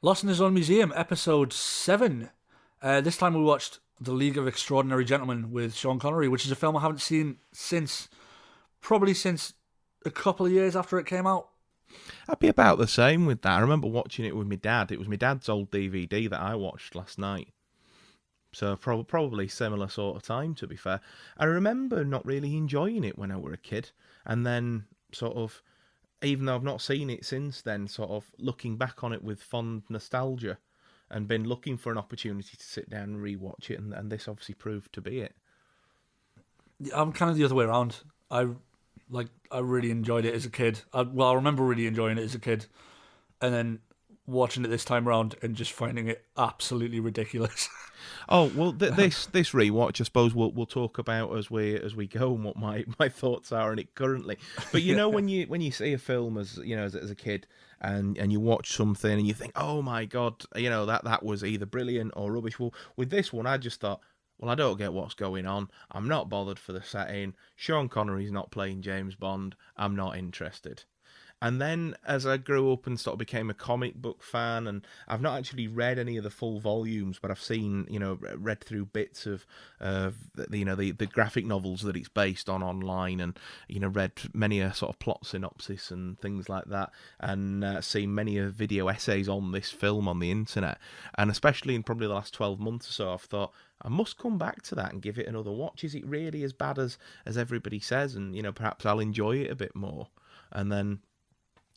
Lost in His Own Museum, episode 7. This time we watched The League of Extraordinary Gentlemen with Sean Connery, which is a film I haven't seen probably since a couple of years after it came out. I'd be about the same with that. I remember watching it with my dad. It was my dad's old DVD that I watched last night. So probably similar sort of time, to be fair. I remember not really enjoying it when I were a kid. And then sort of, even though I've not seen it since then, sort of looking back on it with fond nostalgia and been looking for an opportunity to sit down and rewatch it. And this obviously proved to be it. I'm kind of the other way around. I really enjoyed it as a kid. I remember really enjoying it as a kid, and then watching it this time around and just finding it absolutely ridiculous. Oh well, this rewatch, I suppose we'll talk about as we go and what my thoughts are on it currently. But you know, when you see a film as a kid and you watch something and you think, oh my god, that was either brilliant or rubbish. Well, with this one, I just thought, well, I don't get what's going on. I'm not bothered for the setting. Sean Connery's not playing James Bond. I'm not interested. And then as I grew up and sort of became a comic book fan, and I've not actually read any of the full volumes, but I've seen, read through bits of, the graphic novels that it's based on online, and, read many a sort of plot synopsis and things like that, and seen many video essays on this film on the internet. And especially in probably the last 12 months or so, I've thought, I must come back to that and give it another watch. Is it really as bad as everybody says? And, perhaps I'll enjoy it a bit more. And then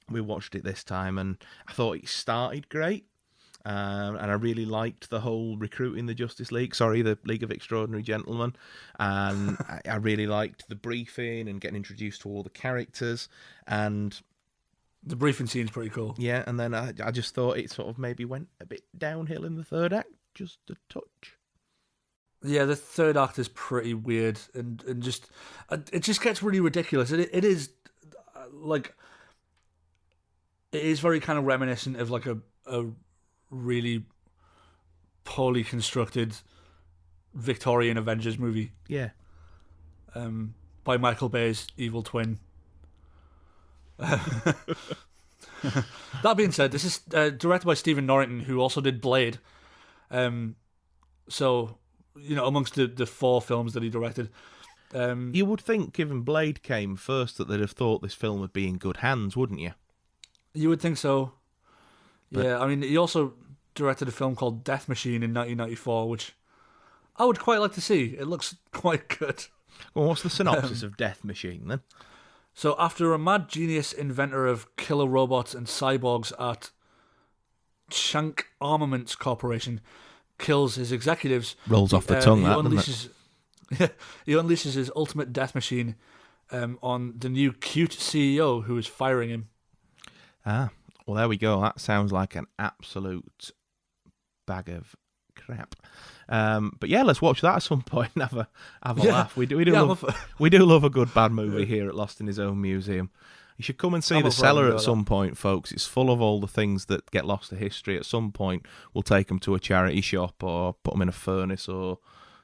we watched it this time, and I thought it started great. And I really liked the whole recruiting the the League of Extraordinary Gentlemen. And I really liked the briefing and getting introduced to all the characters. And the briefing scene's pretty cool. Yeah, and then I just thought it sort of maybe went a bit downhill in the third act, just a touch. Yeah, the third act is pretty weird, and just it just gets really ridiculous. It is it is very kind of reminiscent of like a really poorly constructed Victorian Avengers movie. Yeah. By Michael Bay's evil twin. That being said, this is directed by Stephen Norrington, who also did Blade. So, amongst the 4 films that he directed. You would think, given Blade came first, that they'd have thought this film would be in good hands, wouldn't you? You would think so. But, yeah, I mean, he also directed a film called Death Machine in 1994, which I would quite like to see. It looks quite good. Well, what's the synopsis of Death Machine, then? So, after a mad genius inventor of killer robots and cyborgs at Shank Armaments Corporation kills his executives... Rolls off the tongue, doesn't it? He unleashes his ultimate death machine on the new cute CEO who is firing him. Ah, well, there we go. That sounds like an absolute bag of crap. But yeah, let's watch that at some point and have a laugh. We do love a good bad movie here at Lost in His Own Museum. You should come and see The Cellar at some point, folks. It's full of all the things that get lost to history. At some point, we'll take them to a charity shop or put them in a furnace or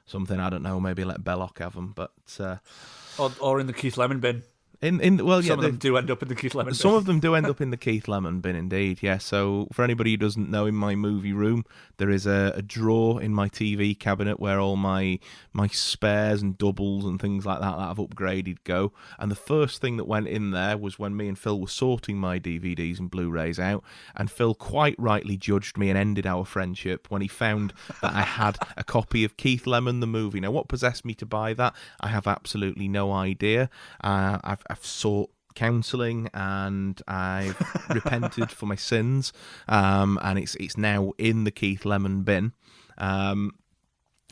something. I don't know. Maybe let Belloc have them, but or in the Keith Lemon bin. Some of them do end up in the Keith Lemon bin. Some of them do end up in the Keith Lemon bin, indeed, yeah. So for anybody who doesn't know, in my movie room, there is a drawer in my TV cabinet where all my spares and doubles and things like that I've upgraded go. And the first thing that went in there was when me and Phil were sorting my DVDs and Blu-rays out, and Phil quite rightly judged me and ended our friendship when he found that I had a copy of Keith Lemon, the movie. Now, what possessed me to buy that? I have absolutely no idea. I've sought counselling and I've repented for my sins, and it's now in the Keith Lemon bin,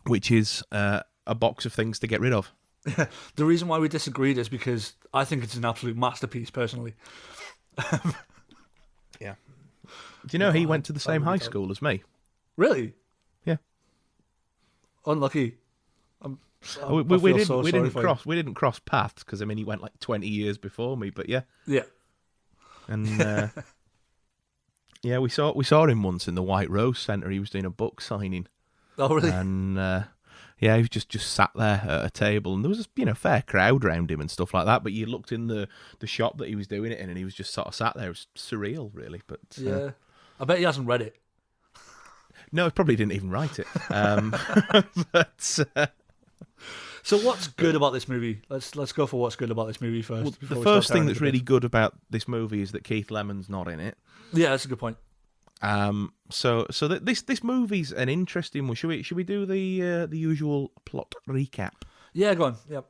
which is a box of things to get rid of. The reason why we disagreed is because I think it's an absolute masterpiece, personally. Yeah. Do you know he went to the same high school as me? Really? Yeah. Unlucky. We didn't cross paths because he went like 20 years before me, but yeah. And yeah, we saw him once in the White Rose Centre. He was doing a book signing. Oh, really? And yeah, he was just sat there at a table, and there was a fair crowd around him and stuff like that. But you looked in the shop that he was doing it in, and he was just sort of sat there. It was surreal, really. But yeah, I bet he hasn't read it. No, he probably didn't even write it. But So what's good about this movie? Let's go for what's good about this movie first. well, before the we start first thing tearing that's it to really bits. good about this movie is that Keith Lemon's not in it. Yeah, that's a good point. This movie's an interesting one. Should we do the usual plot recap? Yeah, go on. Yep.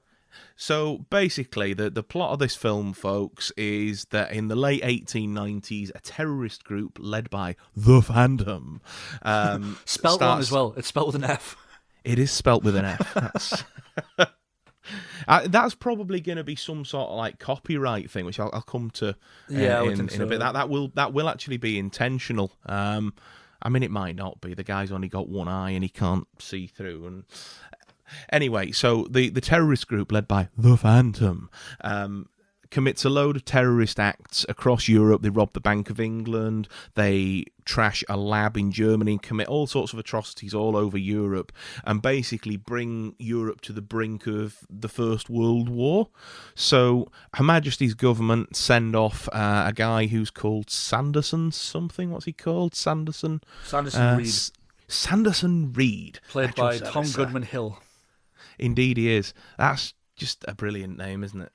So basically, the plot of this film, folks, is that in the late 1890s, a terrorist group led by the Phantom Spelt wrong as well. It's spelled with an F. It is spelt with an F. That's probably going to be some sort of like copyright thing, which I'll come to Yeah, I would in think so. a bit. That will actually be intentional. I mean, it might not be. The guy's only got one eye and he can't see through. And anyway, so the terrorist group led by the Phantom commits a load of terrorist acts across Europe. They rob the Bank of England, they trash a lab in Germany, and commit all sorts of atrocities all over Europe, and basically bring Europe to the brink of the First World War. So Her Majesty's government send off a guy who's called Sanderson something. What's he called? Sanderson Reed, Sanderson Reed. played Actual by service, Tom Goodman Hill. Indeed he is. That's just a brilliant name, isn't it?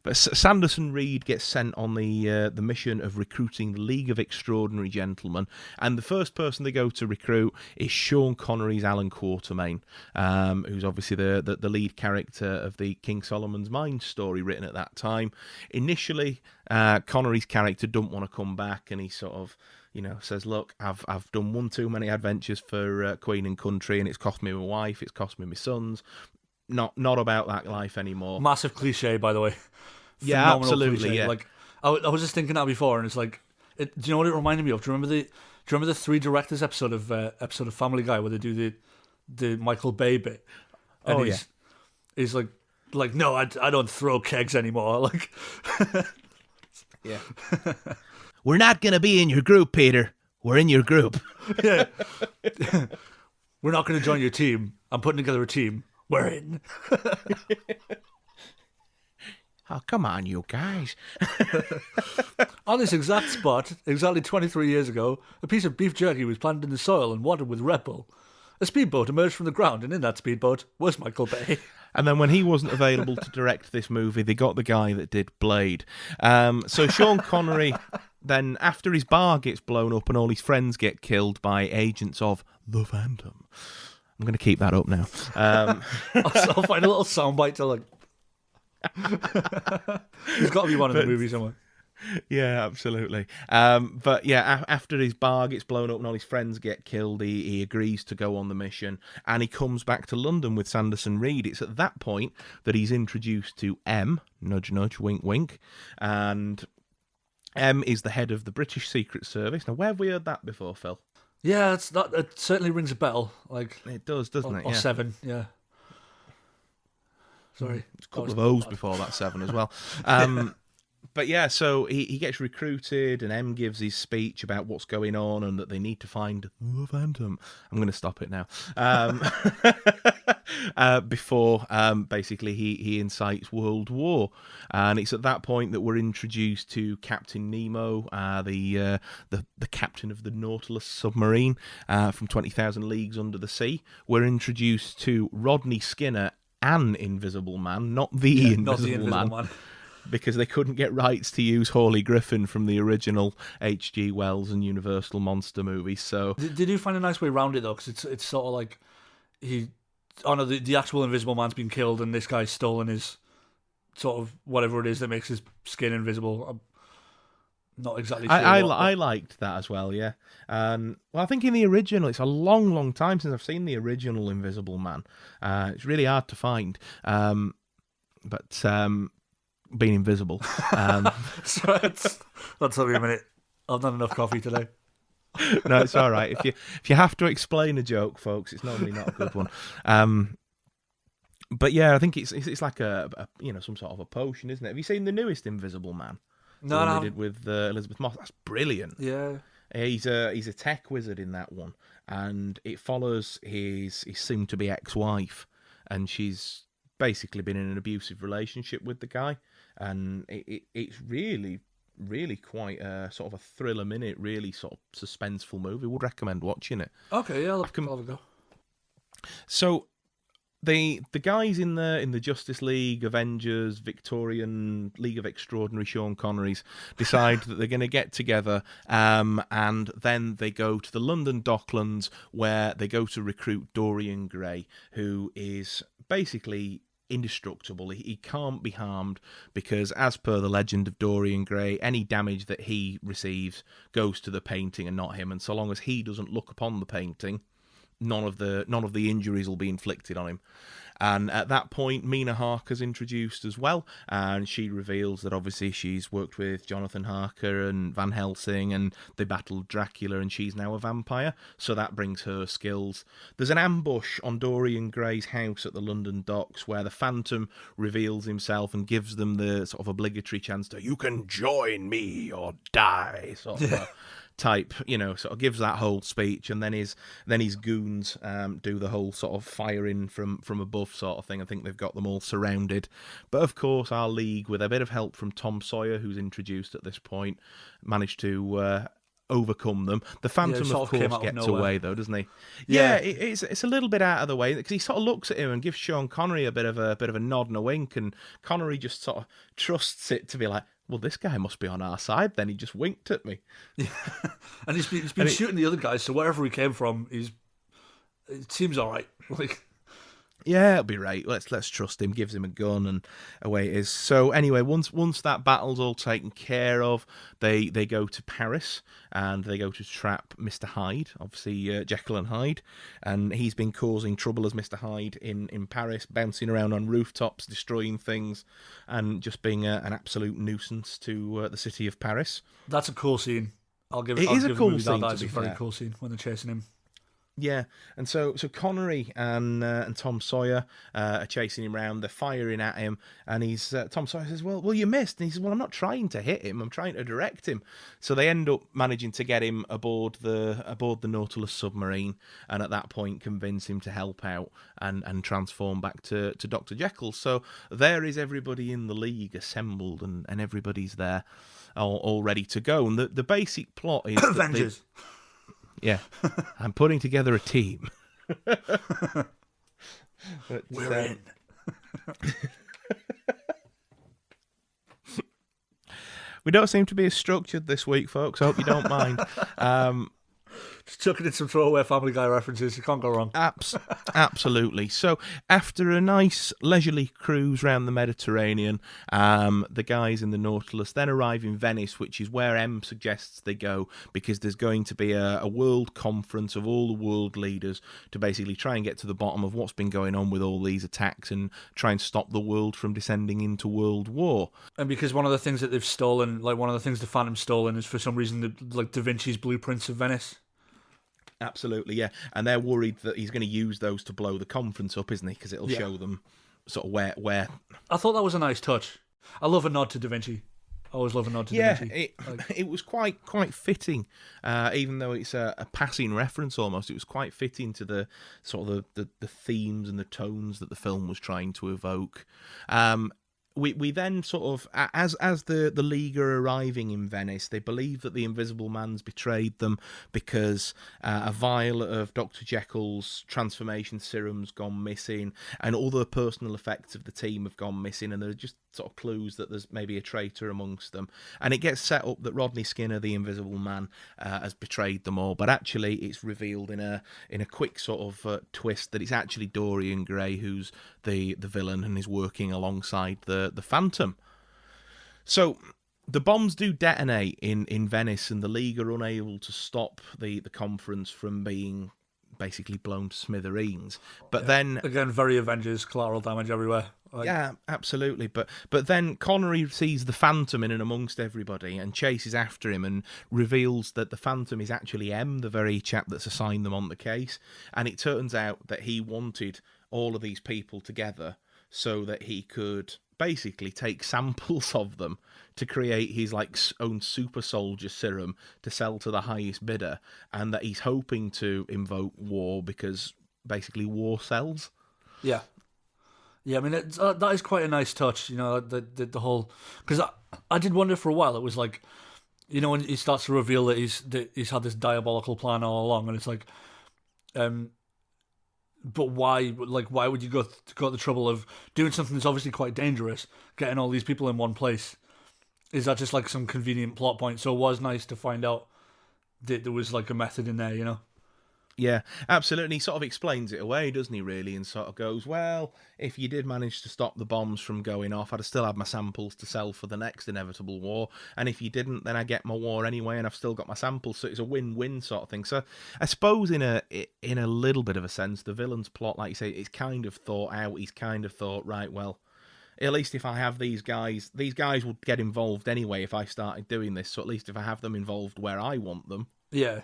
But Sanderson Reed gets sent on the mission of recruiting the League of Extraordinary Gentlemen, and the first person they go to recruit is Sean Connery's Alan Quatermain, who's obviously the lead character of the King Solomon's Mines story written at that time. Initially, Connery's character don't want to come back, and he sort of says, look, I've done one too many adventures for Queen and Country, and it's cost me my wife, it's cost me my sons. Not about that life anymore. Massive cliche, by the way. Yeah, Phenomenal absolutely. cliche. Yeah. Like I was just thinking that before, and it's like, do you know what it reminded me of? Do you remember the Three Directors episode of Family Guy where they do the Michael Bay bit? And he's like no, I don't throw kegs anymore. Like, yeah. We're not gonna be in your group, Peter. We're in your group. Yeah. We're not going to join your team. I'm putting together a team. We're in. Oh, come on, you guys. On this exact spot, exactly 23 years ago, a piece of beef jerky was planted in the soil and watered with Red Bull. A speedboat emerged from the ground, and in that speedboat was Michael Bay. And then when he wasn't available to direct this movie, they got the guy that did Blade. So Sean Connery, then after his bar gets blown up and all his friends get killed by agents of the Phantom. I'm going to keep that up now. I'll find a little soundbite to like. There's got to be one in the movie somewhere. Yeah, absolutely. But yeah, after his bar gets blown up and all his friends get killed, he agrees to go on the mission, and he comes back to London with Sanderson Reed. It's at that point that he's introduced to M, nudge nudge, wink wink, and M is the head of the British Secret Service. Now, where have we heard that before, Phil? Yeah, it certainly rings a bell. Like It does, doesn't it? Or Yeah. 7, yeah. Sorry. There's a couple of O's before that 7 as well. But yeah, so he gets recruited, and M gives his speech about what's going on and that they need to find the Phantom. I'm going to stop it now. Before basically he incites World War, and it's at that point that we're introduced to Captain Nemo, the captain of the Nautilus submarine from 20,000 Leagues Under the Sea. We're introduced to Rodney Skinner, an Invisible Man, not the Invisible Man. Because they couldn't get rights to use Hawley Griffin from the original H.G. Wells and Universal monster movies. So they do find a nice way around it though, because it's sort of like the actual Invisible Man's been killed, and this guy's stolen his sort of whatever it is that makes his skin invisible. I'm not exactly sure. I liked that as well. Yeah. Well, I think in the original, it's a long, long time since I've seen the original Invisible Man. It's really hard to find. But being invisible. So that's only a minute. I've done enough coffee today. No, it's all right. If you have to explain a joke, folks, it's normally not a good one. But yeah, I think it's like a some sort of a potion, isn't it? Have you seen the newest Invisible Man? No, The one they did with Elizabeth Moss. That's brilliant. Yeah. He's a tech wizard in that one, and it follows his soon-to-be ex-wife, and she's basically been in an abusive relationship with the guy, and it's really really quite a sort of a thriller minute, really sort of suspenseful movie. Would recommend watching it. Okay, yeah, I'll have a go. So the guys in the Justice League, Avengers, Victorian League of Extraordinary Sean Connerys decide that they're going to get together, and then they go to the London Docklands, where they go to recruit Dorian Gray, who is basically indestructible. He can't be harmed because, as per the legend of Dorian Gray, any damage that he receives goes to the painting and not him. And so long as he doesn't look upon the painting, none of the injuries will be inflicted on him. And at that point, Mina Harker's introduced as well, and she reveals that obviously she's worked with Jonathan Harker and Van Helsing, and they battled Dracula, and she's now a vampire, so that brings her skills. There's an ambush on Dorian Gray's house at the London docks where the Phantom reveals himself and gives them the sort of obligatory chance to, "You can join me or die," sort of type, sort of gives that whole speech, and then his goons do the whole sort of firing from above sort of thing. I think they've got them all surrounded, but of course our League, with a bit of help from Tom Sawyer, who's introduced at this point, managed to overcome them. The Phantom, of course, gets away though, doesn't he? Yeah, it's a little bit out of the way because he sort of looks at him and gives Sean Connery a bit of a nod and a wink, and Connery just sort of trusts it to be like, well, this guy must be on our side. Then he just winked at me. Yeah, and he's been shooting the other guys. So wherever he came from, it seems all right. Like, yeah, it'll be right. Let's trust him. Gives him a gun, and away it is. So anyway, once that battle's all taken care of, they go to Paris and they go to trap Mr. Hyde, obviously Jekyll and Hyde, and he's been causing trouble as Mr. Hyde in Paris, bouncing around on rooftops, destroying things, and just being an absolute nuisance to the city of Paris. That's a cool scene. I'll give it. It is a cool scene. That's a very cool scene when they're chasing him. Yeah, and so Connery and Tom Sawyer are chasing him around. They're firing at him, and Tom Sawyer says, "Well, you missed." And he says, "Well, I'm not trying to hit him. I'm trying to direct him." So they end up managing to get him aboard the Nautilus submarine, and at that point convince him to help out and transform back to Dr. Jekyll. So there is everybody in the League assembled, and everybody's there, all ready to go. And the basic plot is Avengers. Yeah, I'm putting together a team. We're in. We don't seem to be as structured this week, folks. I hope you don't mind. Just chucking in some throwaway Family Guy references. You can't go wrong. Absolutely. So after a nice leisurely cruise around the Mediterranean, the guys in the Nautilus then arrive in Venice, which is where M suggests they go, because there's going to be a world conference of all the world leaders to basically try and get to the bottom of what's been going on with all these attacks and try and stop the world from descending into world war. And because one of the things that they've stolen, like one of the things the Phantom's stolen, is for some reason like Da Vinci's blueprints of Venice. Absolutely, yeah. And they're worried that he's going to use those to blow the conference up, isn't he? Because it'll show them sort of where... I thought that was a nice touch. I love a nod to Da Vinci. I always love a nod to Da Vinci. It was quite fitting, even though it's a passing reference almost. It was quite fitting to the sort of the themes and the tones that the film was trying to evoke. We then sort of, as the League are arriving in Venice, they believe that the Invisible Man's betrayed them because a vial of Dr. Jekyll's transformation serum's gone missing, and other personal effects of the team have gone missing, and there are just sort of clues that there's maybe a traitor amongst them. And it gets set up that Rodney Skinner, the Invisible Man, has betrayed them all, but actually it's revealed in a quick sort of twist that it's actually Dorian Gray who's the villain and is working alongside the Phantom. So the bombs do detonate in Venice, and the League are unable to stop the conference from being basically blown to smithereens. But then again, very Avengers, collateral damage everywhere. Yeah, absolutely. But then Connery sees the Phantom in and amongst everybody and chases after him and reveals that the Phantom is actually M, the very chap that's assigned them on the case. And it turns out that he wanted all of these people together so that he could basically take samples of them to create his own super soldier serum to sell to the highest bidder, and that he's hoping to invoke war because basically war sells. Yeah. Yeah, I mean that is quite a nice touch, the whole because I did wonder for a while. It was like, when he starts to reveal that he's had this diabolical plan all along, and it's like, but why? Like, why would you go the trouble of doing something that's obviously quite dangerous, getting all these people in one place? Is that just like some convenient plot point? So it was nice to find out that there was like a method in there. Yeah, absolutely. He sort of explains it away, doesn't he, really? And sort of goes, well, if you did manage to stop the bombs from going off, I'd still have my samples to sell for the next inevitable war. And if you didn't, then I get my war anyway, and I've still got my samples. So it's a win-win sort of thing. So I suppose in a little bit of a sense, the villain's plot, like you say, it's kind of thought out. He's kind of thought, right, well, at least if I have these guys will get involved anyway if I started doing this. So at least if I have them involved where I want them. Yeah.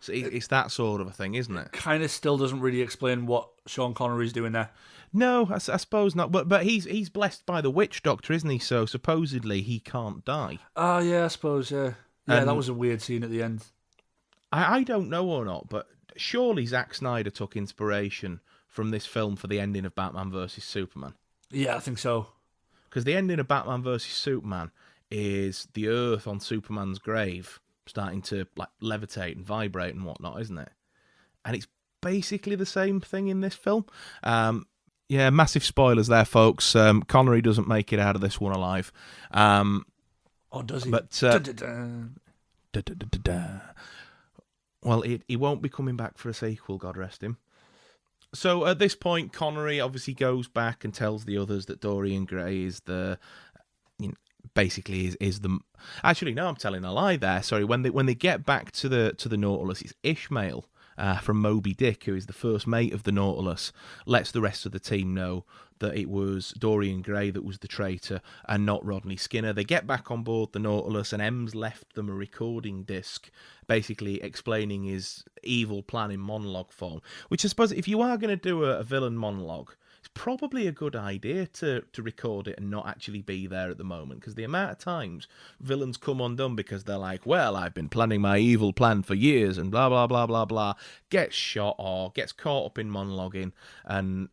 So it's that sort of a thing, isn't it? Kind of still doesn't really explain what Sean Connery's doing there. No, I suppose not. But he's blessed by the witch doctor, isn't he? So supposedly he can't die. Oh, yeah, I suppose, yeah. Yeah, that was a weird scene at the end. I don't know or not, but surely Zack Snyder took inspiration from this film for the ending of Batman vs. Superman. Yeah, I think so. Because the ending of Batman vs. Superman is the Earth on Superman's grave starting to like levitate and vibrate and whatnot, isn't it? And it's basically the same thing in this film. Yeah, massive spoilers there, folks. Connery doesn't make it out of this one alive. Or does he? But well, he won't be coming back for a sequel, God rest him. So at this point, Connery obviously goes back and tells the others that Dorian Gray is the, basically is the. Actually, no, I'm telling a lie there. Sorry, when they get back to the Nautilus, it's Ishmael from Moby Dick, who is the first mate of the Nautilus, lets the rest of the team know that it was Dorian Gray that was the traitor and not Rodney Skinner. They get back on board the Nautilus, and M's left them a recording disc basically explaining his evil plan in monologue form, which I suppose if you are going to do a villain monologue, it's probably a good idea to record it and not actually be there at the moment, because the amount of times villains come undone because they're like, well, I've been planning my evil plan for years and blah, blah, blah, blah, blah, gets shot or gets caught up in monologuing and,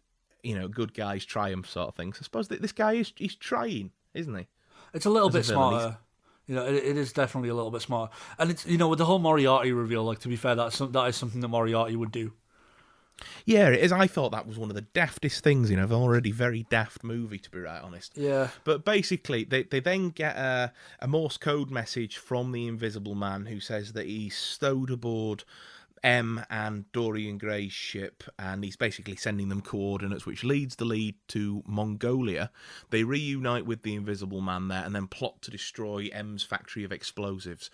good guys triumph sort of thing. So I suppose that this guy he's trying, isn't he? It's a little bit smarter. It is definitely a little bit smarter. And it's, with the whole Moriarty reveal, like, to be fair, that is something that Moriarty would do. Yeah, it is. I thought that was one of the daftest things in an already very daft movie, to be right honest. Yeah. But basically, they then get a Morse code message from the Invisible Man who says that he's stowed aboard M and Dorian Gray's ship, and he's basically sending them coordinates, which leads the lead to Mongolia. They reunite with the Invisible Man there and then plot to destroy M's factory of explosives.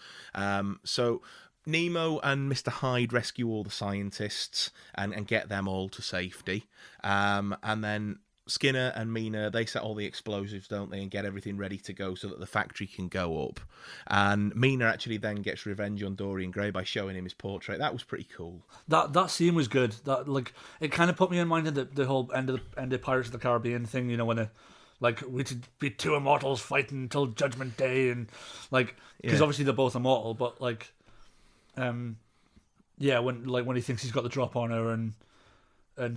So Nemo and Mr. Hyde rescue all the scientists and get them all to safety. And then Skinner and Mina, they set all the explosives, don't they, and get everything ready to go so that the factory can go up. And Mina actually then gets revenge on Dorian Gray by showing him his portrait. That was pretty cool. That scene was good. That, like, it kind of put me in mind of the whole end of Pirates of the Caribbean thing, when we should be two immortals fighting until Judgment Day, and because obviously they're both immortal, but when he thinks he's got the drop on her and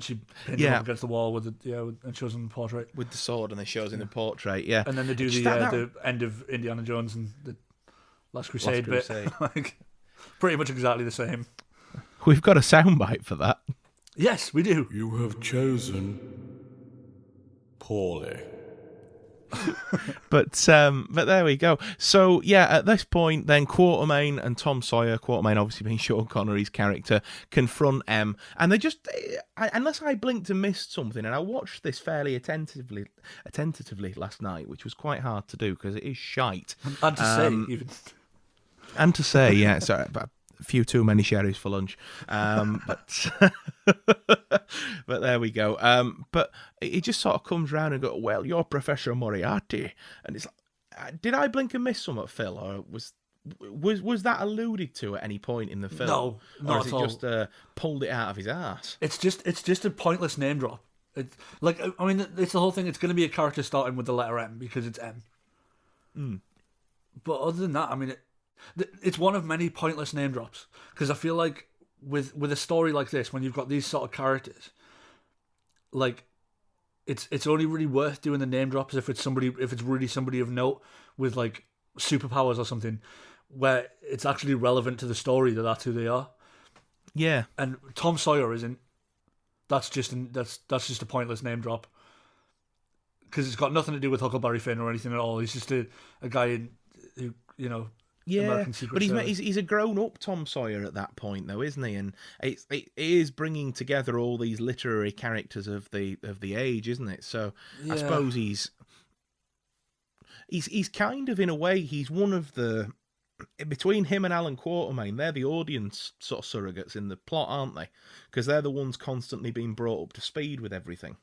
she pins him up against the wall and shows him the portrait with the sword, and they shows him the portrait, yeah. And then they do the end of Indiana Jones and the Last Crusade bit, pretty much exactly the same. We've got a soundbite for that. Yes, we do. You have chosen poorly. But there we go. So yeah, at this point, then Quatermain and Tom Sawyer, Quatermain obviously being Sean Connery's character, confront M, and they just, unless I blinked and missed something, and I watched this fairly attentively last night, which was quite hard to do because it is shite. And to say, even. And to say, yeah, sorry, but a few too many sherries for lunch. But but there we go. But it just sort of comes round and goes, well, you're Professor Moriarty. And it's like, did I blink and miss something, Phil? Or was that alluded to at any point in the film? No, not at all. Or is it just pulled it out of his ass? It's just a pointless name drop. It's the whole thing. It's going to be a character starting with the letter M because it's M. Mm. But other than that, it's one of many pointless name drops, because I feel like with a story like this, when you've got these sort of characters, like, it's only really worth doing the name drops if it's really somebody of note with like superpowers or something, where it's actually relevant to the story that's who they are. Yeah. And Tom Sawyer isn't. That's just a pointless name drop. Because it's got nothing to do with Huckleberry Finn or anything at all. He's just a guy who, American Secret but Service. he's a grown-up Tom Sawyer at that point, though, isn't he? And it is bringing together all these literary characters of the age, isn't it? So I suppose he's kind of, in a way, he's one of the... Between him and Alan Quatermain, they're the audience sort of surrogates in the plot, aren't they? Because they're the ones constantly being brought up to speed with everything.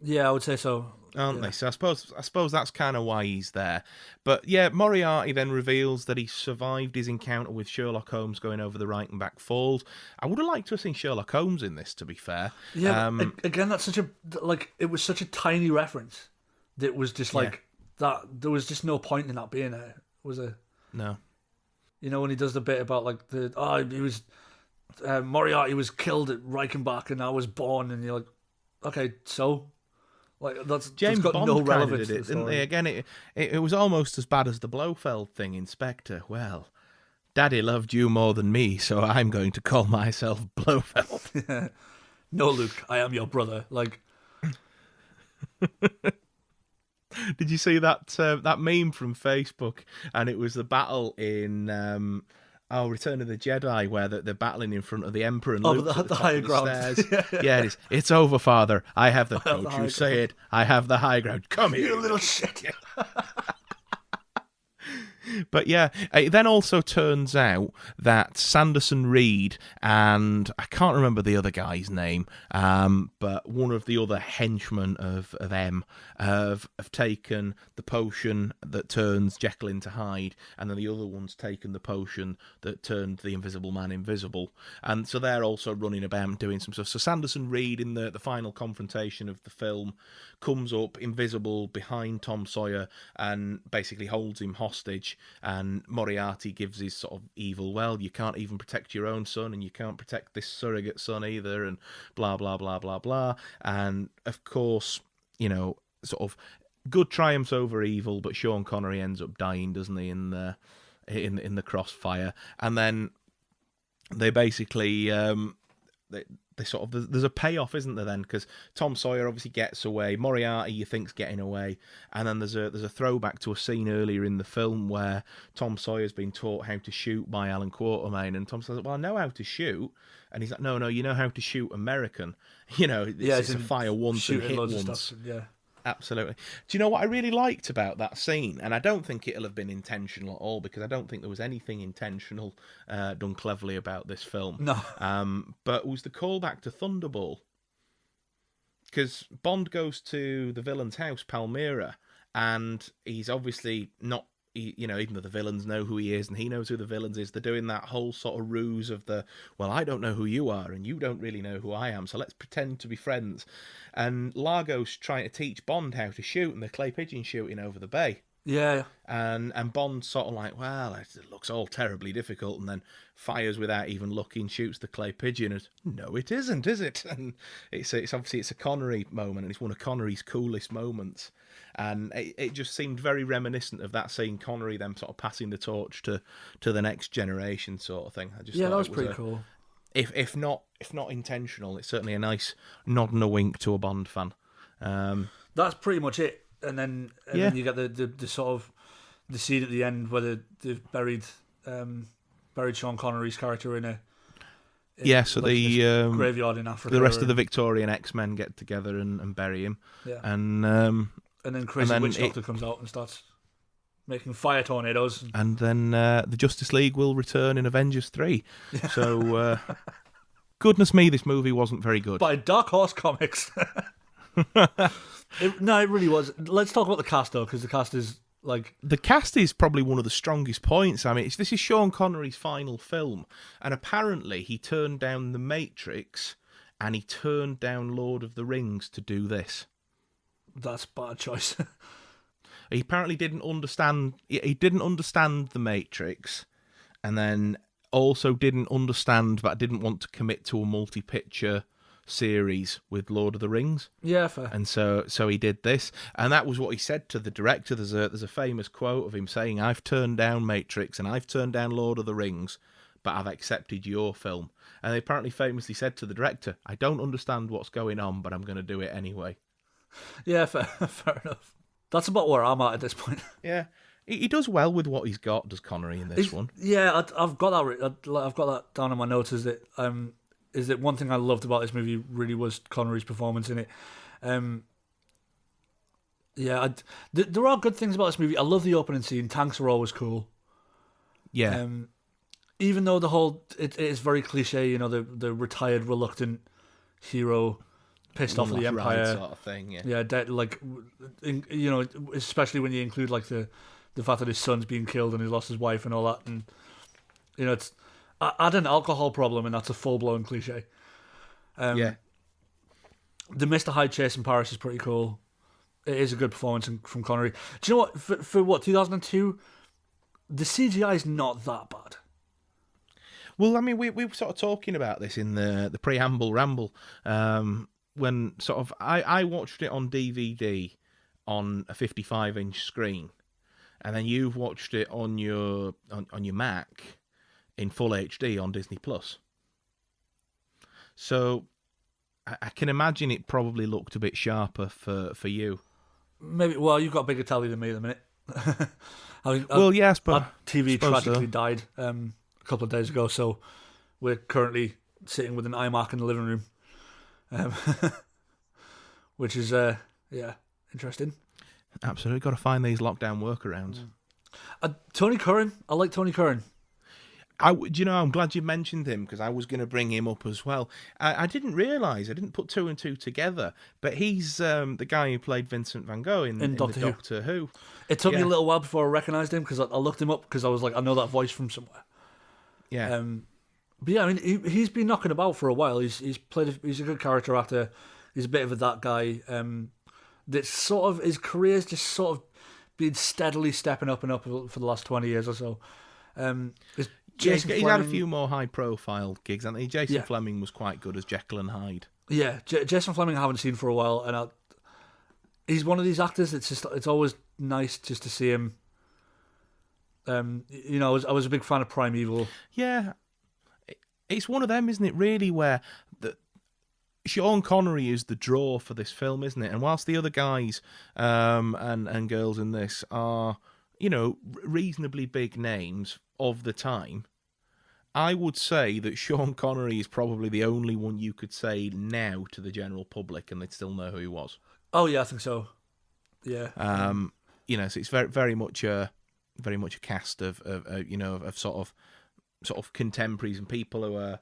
Yeah, I would say so. Aren't they? So I suppose that's kind of why he's there. But yeah, Moriarty then reveals that he survived his encounter with Sherlock Holmes going over the Reichenbach Falls. I would have liked to have seen Sherlock Holmes in this, to be fair. Yeah, again, that's it was such a tiny reference that was just that there was just no point in that being there, was there? No. When he does the bit about like he was Moriarty was killed at Reichenbach and I was born, and you're like, okay, so. Like that's James got Bond no kind of relevance did it, to the didn't story. they? Again, it was almost as bad as the Blofeld thing, Inspector. Well, Daddy loved you more than me, so I'm going to call myself Blofeld. No, Luke, I am your brother. Like, did you see that meme from Facebook? And it was the battle in Return of the Jedi, where they're battling in front of the Emperor and Luke's at the higher top ground. of the stairs. Yeah, it is. It's over, Father. I have the don't you say it. I have the high ground. Come here, you little shit. But yeah, it then also turns out that Sanderson Reed and I can't remember the other guy's name, but one of the other henchmen of M have taken the potion that turns Jekyll into Hyde, and then the other one's taken the potion that turned the Invisible Man invisible. And so they're also running about doing some stuff. So Sanderson Reed, in the final confrontation of the film, comes up invisible behind Tom Sawyer and basically holds him hostage. And Moriarty gives his sort of evil, well, you can't even protect your own son, and you can't protect this surrogate son either, and blah, blah, blah, blah, blah. And, of course, sort of good triumphs over evil, but Sean Connery ends up dying, doesn't he, in the crossfire. And then they basically... They sort of there's a payoff, isn't there? Then because Tom Sawyer obviously gets away, Moriarty you think's getting away, and then there's a throwback to a scene earlier in the film where Tom Sawyer's been taught how to shoot by Alan Quatermain, and Tom says, "Well, I know how to shoot," and he's like, "No, you know how to shoot American. It's a fire once and hit once." Stuff, yeah. Absolutely. Do you know what I really liked about that scene? And I don't think it'll have been intentional at all, because I don't think there was anything intentional done cleverly about this film. No. But it was the callback to Thunderball. Because Bond goes to the villain's house, Palmyra, and he's obviously not... even though the villains know who he is and he knows who the villains is, they're doing that whole sort of ruse of well, I don't know who you are and you don't really know who I am, so let's pretend to be friends. And Largo's trying to teach Bond how to shoot, and they're clay pigeon shooting over the bay. Yeah. And Bond's sort of like, well, it looks all terribly difficult, and then fires without even looking, shoots the clay pigeon, and no, it isn't, is it? And it's obviously a Connery moment, and it's one of Connery's coolest moments. And it just seemed very reminiscent of that scene, Connery them sort of passing the torch to the next generation sort of thing. I just thought that was it pretty cool. If not intentional, it's certainly a nice nod and a wink to a Bond fan. That's pretty much it. And then you get the sort of the scene at the end where they've buried Sean Connery's character in a graveyard in Africa. The rest of the Victorian X-Men get together and bury him. Yeah. And then Crazy Witch Doctor comes out and starts making fire tornadoes. And then the Justice League will return in Avengers 3. Yeah. So, goodness me, this movie wasn't very good. By Dark Horse Comics. It really was. Let's talk about the cast, though, because the cast is like... The cast is probably one of the strongest points. I mean, this is Sean Connery's final film, and apparently he turned down The Matrix and he turned down Lord of the Rings to do this. That's a bad choice. He apparently didn't understand... He didn't understand The Matrix, and then also didn't understand, but didn't want to commit to a multi-picture series with Lord of the Rings. Yeah, fair. And so he did this, and that was what he said to the director. There's a famous quote of him saying, "I've turned down Matrix and I've turned down Lord of the Rings, but I've accepted your film." And they apparently famously said to the director, "I don't understand what's going on, but I'm going to do it anyway." Yeah, fair enough. That's about where I'm at this point. Yeah, he does well with what he's got, does Connery in this one? Yeah, I've got that down in my notes. Is that one thing I loved about this movie really was Connery's performance in it. There are good things about this movie. I love the opening scene. Tanks are always cool. Yeah. Even though it is very cliche, the retired, reluctant hero pissed off at the Empire sort of thing. Yeah. Yeah, especially when you include like the fact that his son's being killed and he's lost his wife and all that, and it's add an alcohol problem and that's a full blown cliche. Yeah. The Mr. Hyde chase in Paris is pretty cool. It is a good performance from Connery. Do you know what? For what 2002, the CGI is not that bad. Well, I mean, we were sort of talking about this in the preamble ramble. When sort of I watched it on DVD on a 55-inch screen, and then you've watched it on your Mac in full HD on Disney Plus. So I can imagine it probably looked a bit sharper for you. Maybe. Well, you've got a bigger tally than me at the minute. Yes, but our TV tragically died a couple of days ago, so we're currently sitting with an iMac in the living room. Which is interesting. Absolutely, got to find these lockdown workarounds. Tony Curran, I like Tony Curran. I'm glad you mentioned him because I was going to bring him up as well. I didn't realise, I didn't put two and two together, but he's the guy who played Vincent Van Gogh in Doctor Who. It took me a little while before I recognised him because I looked him up because I was like, I know that voice from somewhere. Yeah. But yeah, I mean, he's been knocking about for a while. He's a good character actor. He's a bit of that guy. That sort of his career's just sort of been steadily stepping up and up for the last 20 years or so. He's had a few more high-profile gigs, hasn't he? Jason Fleming was quite good as Jekyll and Hyde. Yeah, Jason Fleming I haven't seen for a while, and he's one of these actors that's just it's always nice just to see him. I was a big fan of Primeval. Yeah, it's one of them, isn't it? Really, where Sean Connery is the draw for this film, isn't it? And whilst the other guys and girls in this are, reasonably big names of the time, I would say that Sean Connery is probably the only one you could say now to the general public and they'd still know who he was. Oh yeah, I think so. Yeah. So it's very much a cast of sort of contemporaries and people who are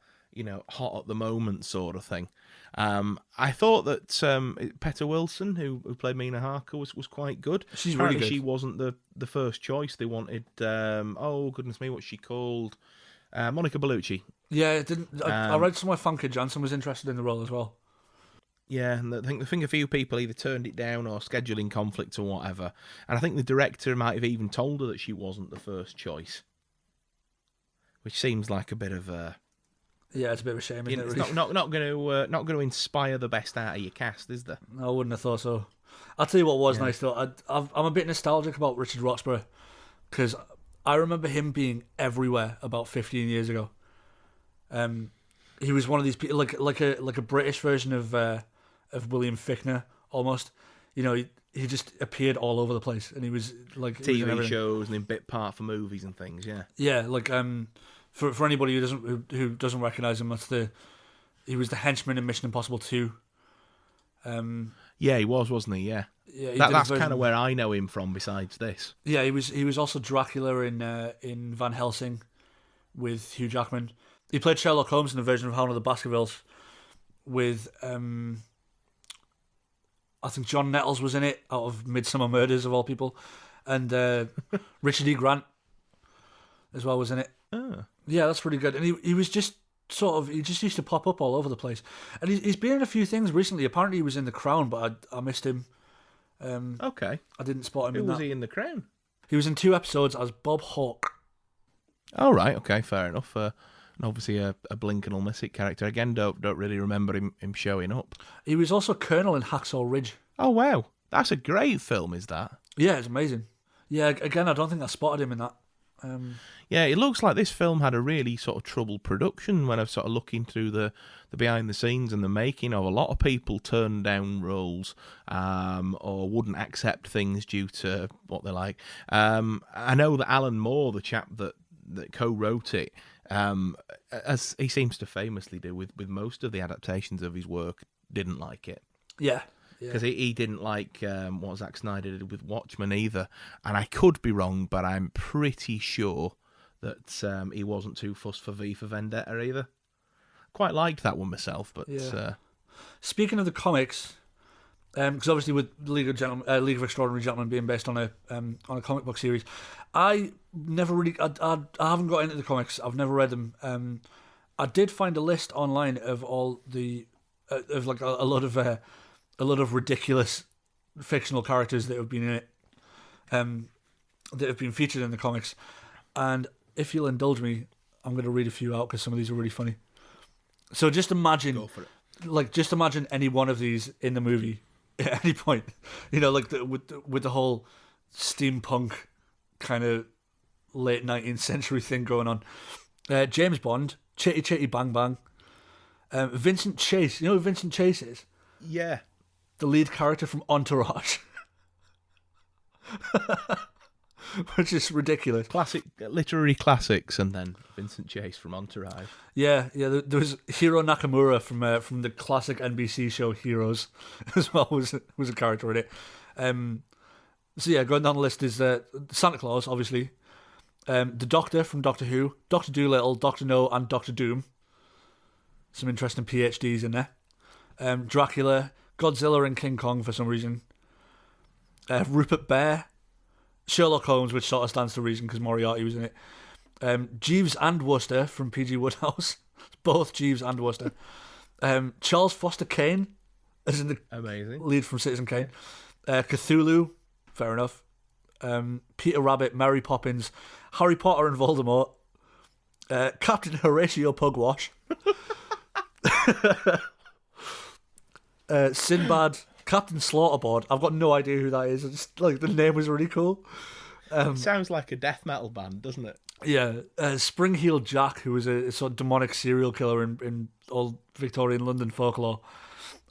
hot at the moment, sort of thing. I thought that Peta Wilson, who played Mina Harker, was quite good. She's Apparently really good. She wasn't the first choice. They wanted, oh goodness me, what's she called? Monica Bellucci. Yeah, it didn't. I read somewhere Famke Janssen was interested in the role as well. Yeah, and I think a few people either turned it down or scheduling conflicts or whatever. And I think the director might have even told her that she wasn't the first choice, which seems like a bit of a. Yeah, it's a bit of a shame. Isn't it, really? It's not going to inspire the best out of your cast, is there? I wouldn't have thought so. I'll tell you what was nice though. I'm a bit nostalgic about Richard Roxburgh because I remember him being everywhere about 15 years ago. He was one of these people, like a British version of William Fichtner almost. He just appeared all over the place, and he was like TV shows and in bit part for movies and things. Yeah. Yeah, like for anybody who doesn't recognize him, he was the henchman in Mission Impossible 2. Yeah, he was, wasn't he? Yeah. Yeah, that's kind of where I know him from. Besides this, yeah, he was also Dracula in Van Helsing with Hugh Jackman. He played Sherlock Holmes in a version of Hound of the Baskervilles with I think John Nettles was in it out of Midsummer Murders of all people, and Richard E. Grant as well was in it. Oh. Yeah, that's pretty good. And he was just he just used to pop up all over the place. And he's been in a few things recently. Apparently he was in The Crown, but I missed him. Okay. I didn't spot him in that. Who was he in The Crown? He was in 2 episodes as Bob Hawke. Oh, right. Okay, fair enough. and obviously a blink and I'll miss it character. Again, don't really remember him showing up. He was also Colonel in Hacksaw Ridge. Oh wow, that's a great film, is that? Yeah, it's amazing. Yeah, again, I don't think I spotted him in that. Yeah, it looks like this film had a really sort of troubled production when I was sort of looking through the behind the scenes and the making of. A lot of people turned down roles or wouldn't accept things due to what they like. I know that Alan Moore, the chap that co-wrote it, as he seems to famously do with most of the adaptations of his work, didn't like it. Yeah. Because he didn't like what Zack Snyder did with Watchmen either. And I could be wrong, but I'm pretty sure that he wasn't too fussed for V for Vendetta either. Quite liked that one myself, but... Yeah. Speaking of the comics, because obviously with League of Extraordinary Gentlemen being based on a comic book series, I never really... I haven't got into the comics. I've never read them. I did find a list online of all the... of like a lot of ridiculous fictional characters that have been in it, that have been featured in the comics. And if you'll indulge me, I'm going to read a few out because some of these are really funny. So just imagine, Go for it. just imagine any one of these in the movie at any point. You know, like with the whole steampunk kind of late 19th century thing going on. James Bond, Chitty Chitty Bang Bang, Vincent Chase. You know who Vincent Chase is? Yeah. The lead character from Entourage. Which is ridiculous. Classic literary classics, and then Vincent Chase from Entourage. Yeah. There was Hiro Nakamura from the classic NBC show Heroes as well. Was a character in it. So yeah, going down the list is Santa Claus, obviously. The Doctor from Doctor Who, Doctor Dolittle, Doctor No, and Doctor Doom. Some interesting PhDs in there. Dracula, Godzilla, and King Kong for some reason. Rupert Bear, Sherlock Holmes, which sort of stands to reason because Moriarty was in it. Jeeves and Wooster from P.G. Wodehouse. Both Jeeves and Wooster. Charles Foster Kane, as in the Amazing lead from Citizen Kane. Cthulhu, fair enough. Peter Rabbit, Mary Poppins, Harry Potter and Voldemort. Captain Horatio Pugwash. Sinbad, Captain Slaughterboard. I've got no idea who that is. I just like the name was really cool. Sounds like a death metal band, doesn't it? Yeah, Spring-Heeled Jack, who was a sort of demonic serial killer in old Victorian London folklore.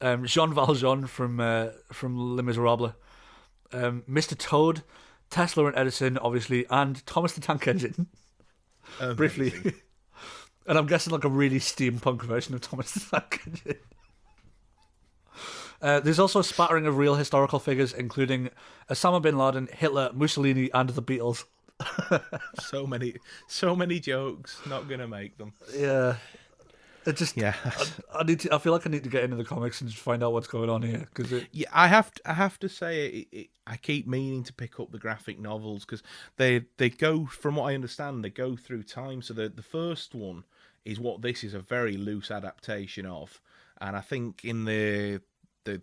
Jean Valjean from Les Miserables. Mr. Toad, Tesla and Edison, obviously, and Thomas the Tank Engine. Briefly. And I'm guessing like a really steampunk version of Thomas the Tank Engine. There's also a spattering of real historical figures, including Osama bin Laden, Hitler, Mussolini, and the Beatles. So many jokes. Not gonna make them. Yeah, it just yeah. I feel like I need to get into the comics and just find out what's going on here because yeah, I have to say I keep meaning to pick up the graphic novels because they go, from what I understand, they go through time. So the first one is what this is a very loose adaptation of, and I think in the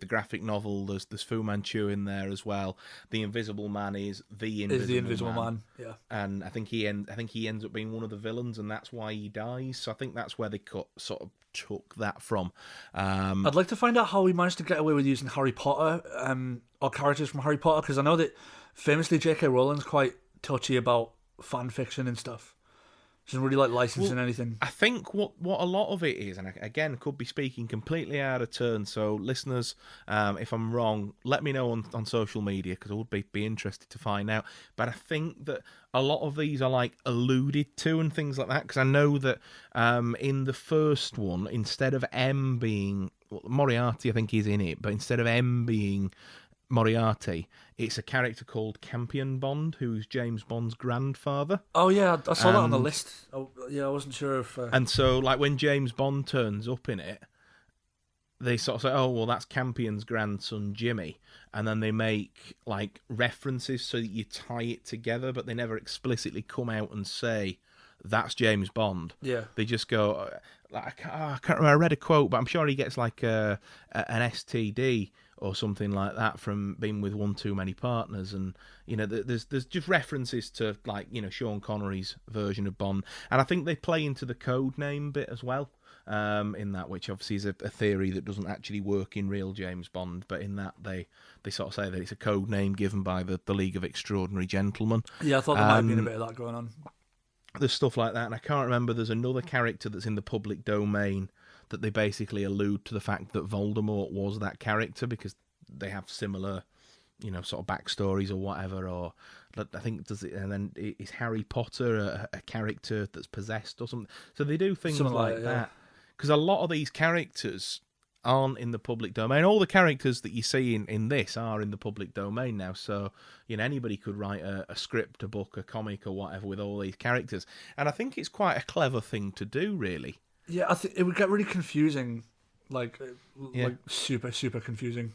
graphic novel there's Fu Manchu in there as well. The Invisible Man is the Invisible Man. Yeah, and I think he ends up being one of the villains, and that's why he dies. So I think that's where they sort of took that from. I'd like to find out how he managed to get away with using Harry Potter or characters from Harry Potter, because I know that famously J.K. Rowling's quite touchy about fan fiction and stuff. She doesn't really like licensing anything. I think what a lot of it is, and again, could be speaking completely out of turn, so listeners, if I'm wrong, let me know on social media, because I would be interested to find out. But I think that a lot of these are like alluded to and things like that, because I know that in the first one, instead of M being... Well, Moriarty, I think he's in it, but instead of M being Moriarty, it's a character called Campion Bond, who's James Bond's grandfather. Oh yeah, I saw that on the list. Oh, yeah, I wasn't sure if... And so, like, when James Bond turns up in it, they sort of say, oh, well, that's Campion's grandson, Jimmy. And then they make, like, references so that you tie it together, but they never explicitly come out and say, that's James Bond. Yeah. They just go... I can't remember, I read a quote, but I'm sure he gets, like, an STD or something like that from being with one too many partners. And there's just references to, like, Sean Connery's version of Bond, and I think they play into the code name bit as well. In that, which obviously is a theory that doesn't actually work in real James Bond, but in that they sort of say that it's a code name given by the League of Extraordinary Gentlemen. Yeah, I thought there might have been a bit of that going on. There's stuff like that, and I can't remember. There's another character that's in the public domain that they basically allude to the fact that Voldemort was that character because they have similar, sort of backstories or whatever. Or I think and then is Harry Potter a character that's possessed or something? So they do things Something like that. Yeah. Because a lot of these characters aren't in the public domain. All the characters that you see in this are in the public domain now. So, anybody could write a script, a book, a comic or whatever with all these characters. And I think it's quite a clever thing to do, really. Yeah, I think it would get really confusing, like super, super confusing.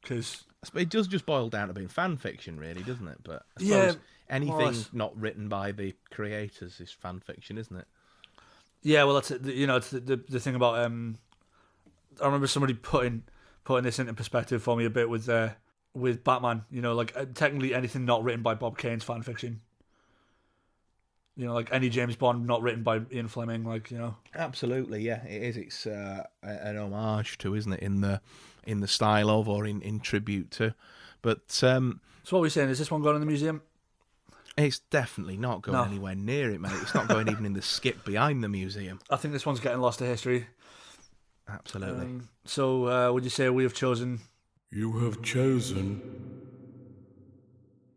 Because it does just boil down to being fan fiction, really, doesn't it? But I suppose anything not written by the creators is fan fiction, isn't it? Yeah, well, that's it. It's the thing about. I remember somebody putting this into perspective for me a bit with Batman. Technically anything not written by Bob Kane's fan fiction. Like any James Bond not written by Ian Fleming. Absolutely, yeah, it is. It's an homage to, isn't it, in the style of or in tribute to. But so what are we saying? Is this one going in the museum? It's definitely not going anywhere near it, mate. It's not going even in the skip behind the museum. I think this one's getting lost to history. Absolutely. So, would you say we have chosen? You have chosen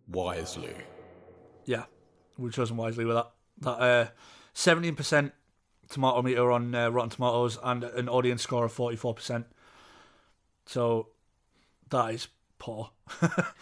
wisely. Yeah, we've chosen wisely with that. That 17% tomato meter on Rotten Tomatoes and an audience score of 44%. So that is poor.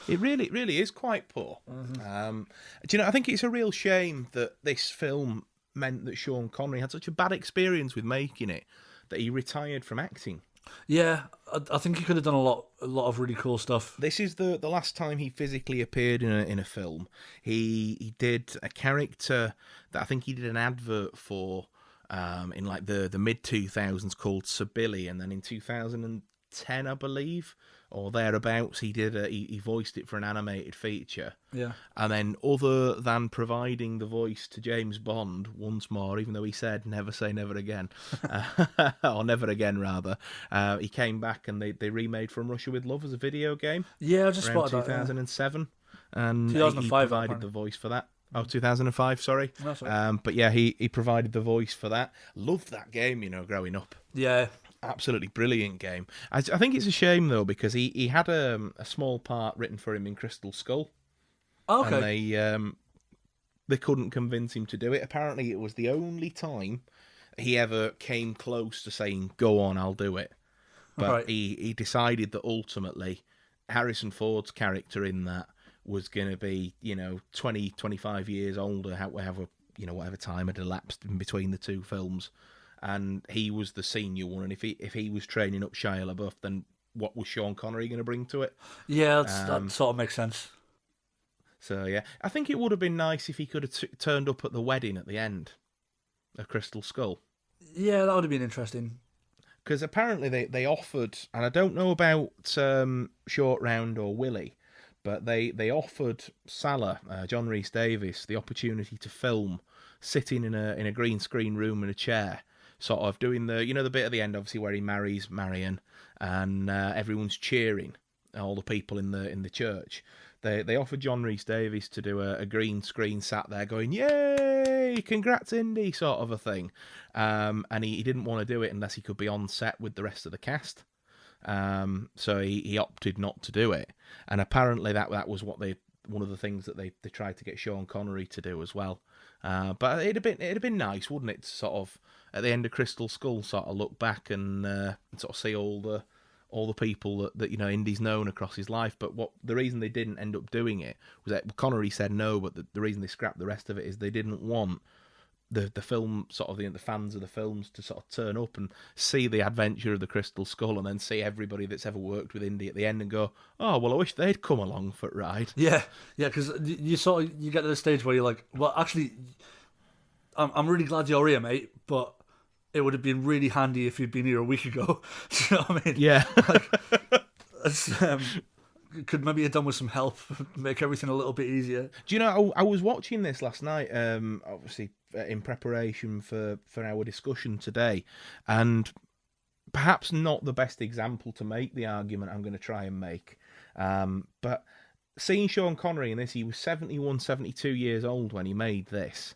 It really is quite poor. Mm-hmm. I think it's a real shame that this film meant that Sean Connery had such a bad experience with making it that he retired from acting. Yeah, I think he could have done a lot of really cool stuff. This is the last time he physically appeared in a film. He did a character that I think he did an advert for in like the mid 2000s called Sibylle, and then in 2010, I believe, or thereabouts, he voiced it for an animated feature. Yeah. And then, other than providing the voice to James Bond once more, even though he said never say never again, or never again rather, he came back and they remade From Russia with Love as a video game. Yeah, I just around spotted 2007, and 2005, he provided the voice for that. Oh, 2005, sorry. That's right. But yeah, he provided the voice for that. Loved that game, growing up. Yeah. Absolutely brilliant game. I think it's a shame, though, because he had a small part written for him in Crystal Skull. Okay. And they couldn't convince him to do it. Apparently, it was the only time he ever came close to saying, go on, I'll do it. But right. he decided that ultimately Harrison Ford's character in that was going to be, 20, 25 years older, whatever time had elapsed in between the two films. And he was the senior one, and if he was training up Shia LaBeouf, then what was Sean Connery going to bring to it? Yeah, that sort of makes sense. So yeah, I think it would have been nice if he could have turned up at the wedding at the end of Crystal Skull. Yeah, that would have been interesting. Because apparently they offered, and I don't know about Short Round or Willie, but they offered Salah, John Rhys Davies, the opportunity to film sitting in a green screen room in a chair, sort of doing the bit at the end, obviously, where he marries Marion and everyone's cheering, all the people in the church. They offered John Rhys Davies to do a green screen sat there going, yay, congrats Indy, sort of a thing. And he didn't want to do it unless he could be on set with the rest of the cast. So he opted not to do it. And apparently that was one of the things that they tried to get Sean Connery to do as well. But it'd have been nice, wouldn't it, to sort of at the end of Crystal Skull sort of look back and sort of see all the people that Indy's known across his life. But the reason they didn't end up doing it was that Connery said no, but the reason they scrapped the rest of it is they didn't want the film, sort of the fans of the films, to sort of turn up and see the adventure of the Crystal Skull and then see everybody that's ever worked with Indy at the end and go, oh, well, I wish they'd come along for it, right? Yeah, because you get to the stage where you're like, well, actually, I'm really glad you're here, mate, but it would have been really handy if you'd been here a week ago. Do you know what I mean? Yeah. Could maybe have done with some help, make everything a little bit easier. Do you know, I was watching this last night, obviously in preparation for our discussion today, and perhaps not the best example to make the argument I'm going to try and make, but seeing Sean Connery in this, he was 71, 72 years old when he made this,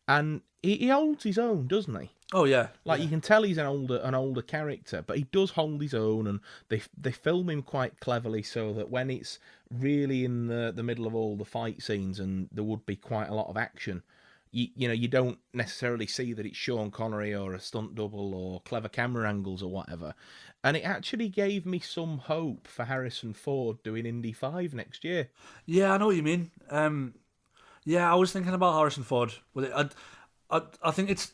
and he holds his own, doesn't he? Oh yeah, you can tell he's an older character, but he does hold his own, and they film him quite cleverly so that when it's really in the middle of all the fight scenes and there would be quite a lot of action, you don't necessarily see that it's Sean Connery or a stunt double or clever camera angles or whatever. And it actually gave me some hope for Harrison Ford doing Indy 5 next year. Yeah, I know what you mean. Yeah, I was thinking about Harrison Ford with it. I think it's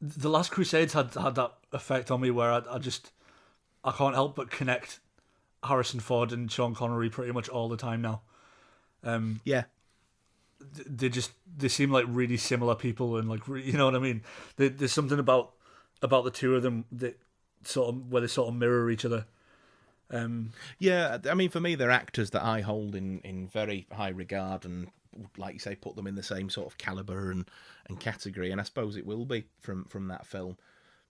The Last Crusades had that effect on me where I can't help but connect Harrison Ford and Sean Connery pretty much all the time now. Yeah. They seem like really similar people, and you know what I mean. There's something about the two of them that where they sort of mirror each other. Yeah, I mean, for me, they're actors that I hold in very high regard, and like you say, put them in the same sort of caliber and category, and I suppose it will be from that film.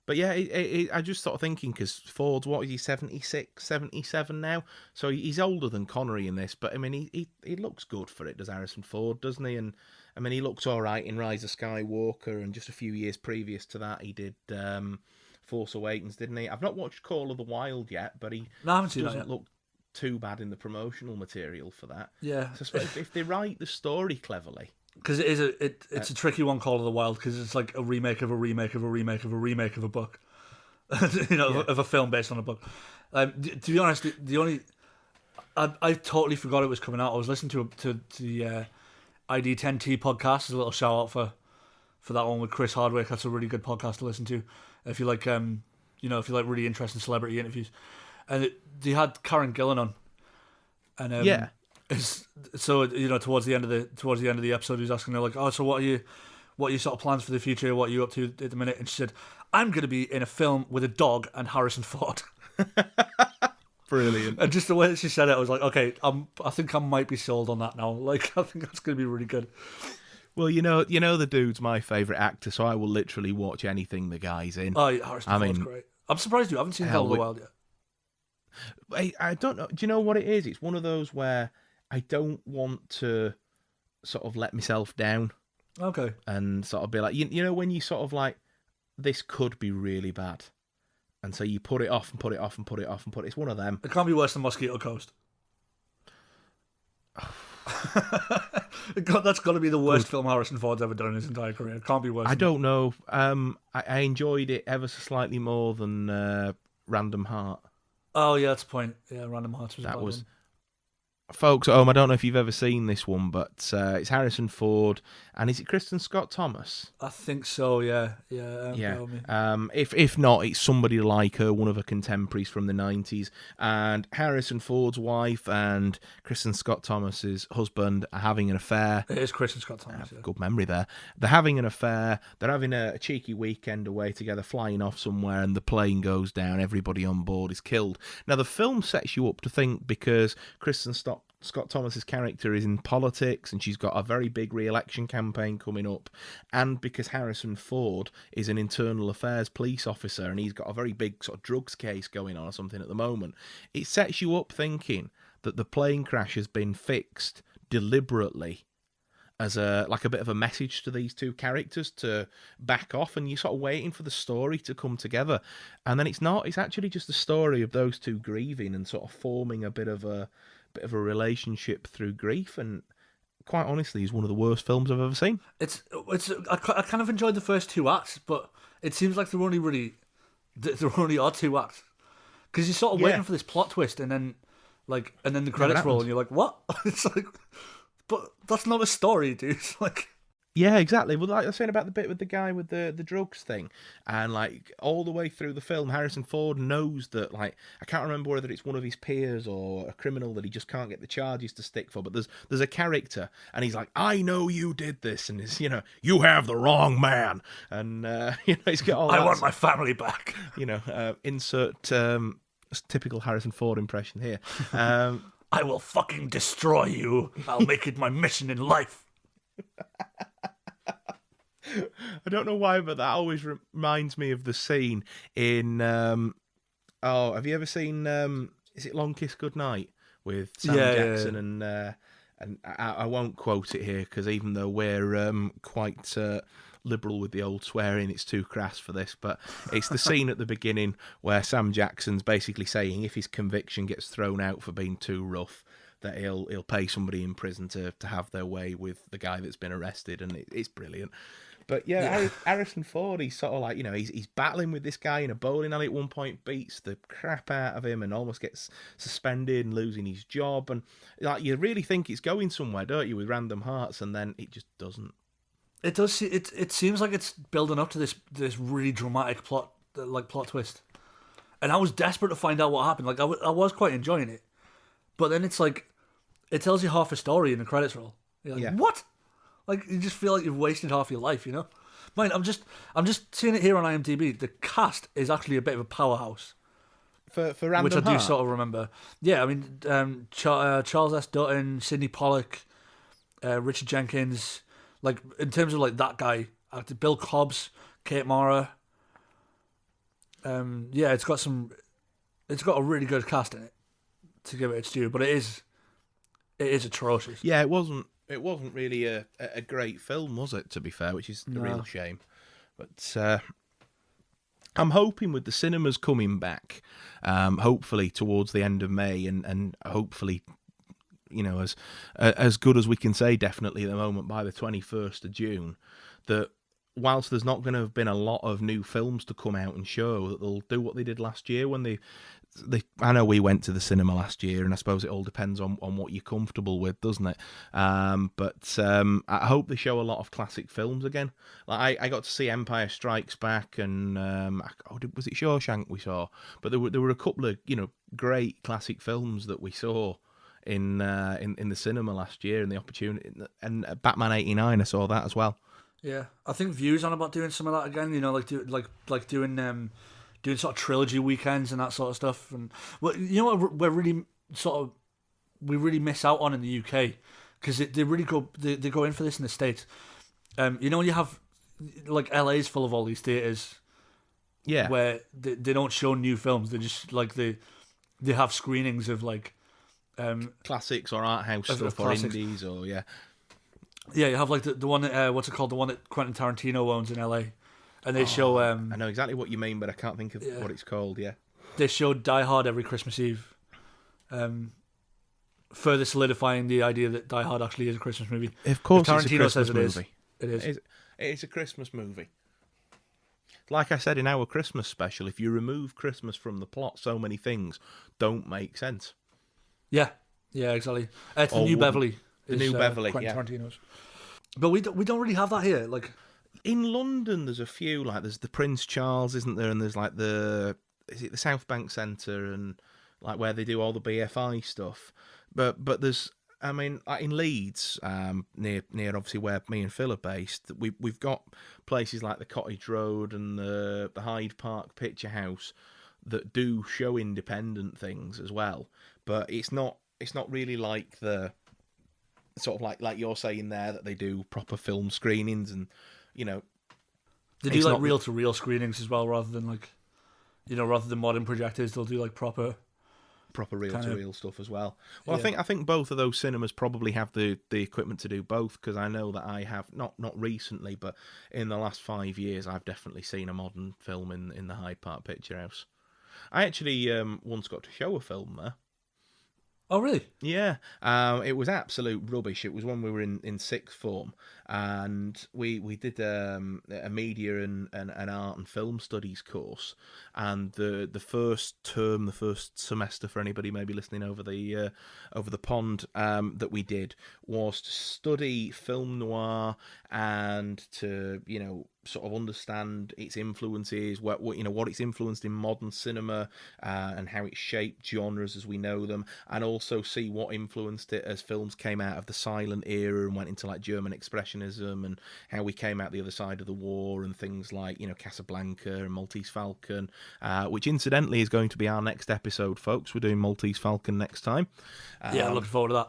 But yeah, I just started thinking, because Ford's, what is he, 76, 77 now? So he's older than Connery in this, but I mean, he looks good for it, does Harrison Ford, doesn't he? And I mean, he looks all right in Rise of Skywalker, and just a few years previous to that, he did Force Awakens, didn't he? I've not watched Call of the Wild yet, but he doesn't look too bad in the promotional material for that. Yeah. So if they write the story cleverly. Because it's a tricky one, Call of the Wild, because it's like a remake of a remake of a remake of a remake of a book, of a film based on a book. To be honest, the only I totally forgot it was coming out. I was listening to the ID10T podcast. A little shout out for that one with Chris Hardwick. That's a really good podcast to listen to if you like if you like really interesting celebrity interviews. And they had Karen Gillan on, and so towards the end of the episode, he was asking her like, "Oh, so what are your sort of plans for the future? What are you up to at the minute?" And she said, "I'm going to be in a film with a dog and Harrison Ford." Brilliant. And just the way that she said it, I was like, okay, I think I might be sold on that now. Like, I think that's going to be really good. Well, you know, the dude's my favourite actor, so I will literally watch anything the guy's in. Oh, yeah, Harrison Ford's great. I'm surprised you haven't seen Hell of the Wild yet. I don't know. Do you know what it is? It's one of those where I don't want to sort of let myself down. Okay. And sort of be like, you know, when you sort of like, this could be really bad. And so you put it off and put it off and put it off and put it. It's one of them. It can't be worse than Mosquito Coast. That's got to be the worst film Harrison Ford's ever done in his entire career. It can't be worse. I don't know. I enjoyed it ever so slightly more than Random Heart. Oh yeah, that's the point. Yeah, Random Hearts was a bad one. Folks at home, I don't know if you've ever seen this one, but it's Harrison Ford, and is it Kristen Scott Thomas? I think so. Yeah. If not, it's somebody like her, one of her contemporaries from the 90s, and Harrison Ford's wife and Kristen Scott Thomas's husband are having an affair. It is Kristen Scott Thomas. Yeah. Good memory there. They're having an affair. They're having a cheeky weekend away together, flying off somewhere, and the plane goes down. Everybody on board is killed. Now the film sets you up to think, because Kristen Scott Thomas's character is in politics, and she's got a very big re-election campaign coming up, and because Harrison Ford is an internal affairs police officer, and he's got a very big sort of drugs case going on or something at the moment, it sets you up thinking that the plane crash has been fixed deliberately as a bit of a message to these two characters to back off, and you're sort of waiting for the story to come together, and then it's not. It's actually just a story of those two grieving and sort of forming a bit of a relationship through grief, and quite honestly is one of the worst films I've ever seen. I kind of enjoyed the first two acts, but it seems like there only are two acts, because you're sort of waiting for this plot twist, and then the credits roll, and you're like, what? It's like, but that's not a story, dude. It's like, yeah, exactly. Well, like I was saying about the bit with the guy with the drugs thing, and like all the way through the film, Harrison Ford knows that, like, I can't remember whether it's one of his peers or a criminal that he just can't get the charges to stick for, but there's a character, and he's like, I know you did this, and it's, you have the wrong man, and he's got all I want my family back. Insert typical Harrison Ford impression here. I will fucking destroy you. I'll make it my mission in life. I don't know why, but that always reminds me of the scene in. Have you ever seen? Is it Long Kiss Goodnight with Sam Jackson and I won't quote it here because even though we're quite liberal with the old swearing, it's too crass for this. But it's the scene at the beginning where Sam Jackson's basically saying if his conviction gets thrown out for being too rough, that he'll pay somebody in prison to have their way with the guy that's been arrested, and it's brilliant. But yeah, Harrison Ford, he's sort of like, he's battling with this guy in a bowling alley at one point, beats the crap out of him and almost gets suspended and losing his job. And like you really think it's going somewhere, don't you, with Random Hearts, and then it just doesn't. It does. It seems like it's building up to this really dramatic plot twist, and I was desperate to find out what happened. Like I was quite enjoying it, but then it's like it tells you half a story in the credits roll. You're like, what? Like you just feel like you've wasted half your life, Mind, I'm just seeing it here on IMDb. The cast is actually a bit of a powerhouse. For Random Which I do Heart? sort of remember. Yeah, I mean, Charles S. Dutton, Sidney Pollack, Richard Jenkins. Like in terms of like that guy, Bill Cobbs, Kate Mara. It's got a really good cast in it, to give it its due. But it is atrocious. Yeah, it wasn't really a great film, was it, to be fair, which is a real shame. But I'm hoping with the cinemas coming back, hopefully towards the end of May, and hopefully, as good as we can say definitely at the moment by the 21st of June, that whilst there's not going to have been a lot of new films to come out and show, that they'll do what they did last year when they I know we went to the cinema last year, and I suppose it all depends on what you're comfortable with, doesn't it? But I hope they show a lot of classic films again. Like I got to see Empire Strikes Back, and was it Shawshank we saw? But there were a couple of great classic films that we saw in the cinema last year, and the opportunity, and Batman '89, I saw that as well. Yeah, I think View's on about doing some of that again. Doing sort of trilogy weekends and that sort of stuff. And well, what we really miss out on in the UK, because they really go in for this in the States. When you have like LA's full of all these theaters, where they don't show new films. They just they have screenings of classics or art house stuff or indies or yeah, you have like the one that what's it called, the one that Quentin Tarantino owns in LA. And they show... I know exactly what you mean, but I can't think of what it's called, yeah. They show Die Hard every Christmas Eve. Further solidifying the idea that Die Hard actually is a Christmas movie. Of course, Tarantino it's a Christmas says it movie. It is. It's a Christmas movie. Like I said in our Christmas special, if you remove Christmas from the plot, so many things don't make sense. Yeah, exactly. It's the New Beverly. The New Beverly, Quentin Tarantino's. But we don't really have that here. Like... In London, there's a few, like there's the Prince Charles, isn't there? And there's like the South Bank Centre, and like where they do all the BFI stuff. But there's, I mean, like in Leeds, near obviously where me and Phil are based, we've got places like the Cottage Road and the Hyde Park Picture House that do show independent things as well. But it's not really like the sort of like you're saying there, that they do proper film screenings and. They do like reel-to-reel screenings as well, rather than rather than modern projectors. They'll do like proper reel-to-reel stuff as well. Well, yeah. I think both of those cinemas probably have the equipment to do both, because I know that I have not recently, but in the last 5 years, I've definitely seen a modern film in the Hyde Park Picture House. I actually once got to show a film there. Oh, really? Yeah. It was absolute rubbish. It was when we were in sixth form, and we did a media and art and film studies course. And the first term, the first semester for anybody maybe listening over the pond, that we did was to study film noir and to sort of understand its influences, what what it's influenced in modern cinema, and how it shaped genres as we know them, and also see what influenced it as films came out of the silent era and went into like German expressionism, and how we came out the other side of the war, and things like Casablanca and Maltese Falcon, which incidentally is going to be our next episode, folks. We're doing Maltese Falcon next time. Yeah, looking forward to that.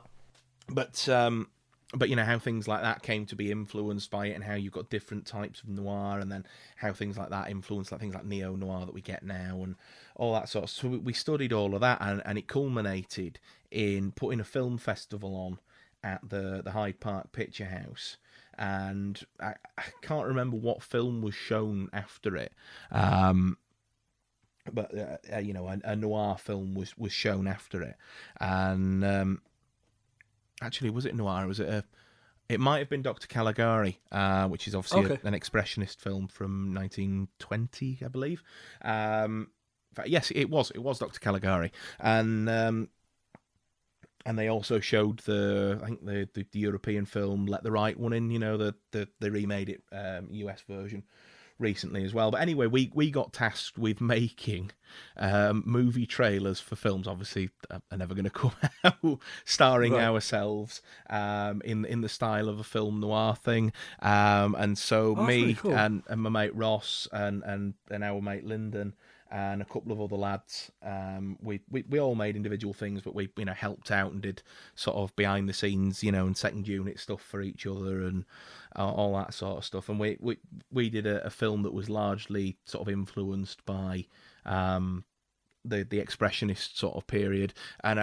But how things like that came to be influenced by it, and how you've got different types of noir, and then how things like that influence like things like neo-noir that we get now, and all that sort of. So we studied all of that, and it culminated in putting a film festival on at the Hyde Park Picture House. And I can't remember what film was shown after it, but a noir film was shown after it, and. Actually, was it noir? Was it It might have been Dr. Caligari, which is obviously an expressionist film from 1920, I believe. In fact, yes, it was Dr. Caligari, and they also showed the European film Let the Right One In. They remade it US version recently as well. But anyway, we got tasked with making movie trailers for films. Obviously, are never going to come out starring ourselves in the style of a film noir thing. And so me really cool. and my mate Ross and our mate Lyndon and a couple of other lads, we all made individual things, but we helped out and did sort of behind the scenes, and second unit stuff for each other and all that sort of stuff. And we did a film that was largely sort of influenced by the expressionist sort of period, and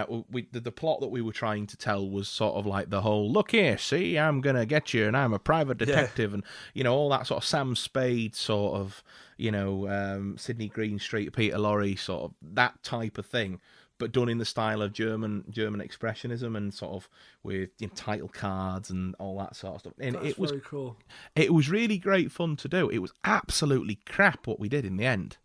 the plot that we were trying to tell was sort of like the whole look here, see, I'm gonna get you, and I'm a private detective, and all that sort of Sam Spade sort of Sidney Greenstreet, Peter Lorre sort of that type of thing, but done in the style of German expressionism, and sort of with title cards and all that sort of stuff. And That's very cool. It was really great fun to do. It was absolutely crap what we did in the end.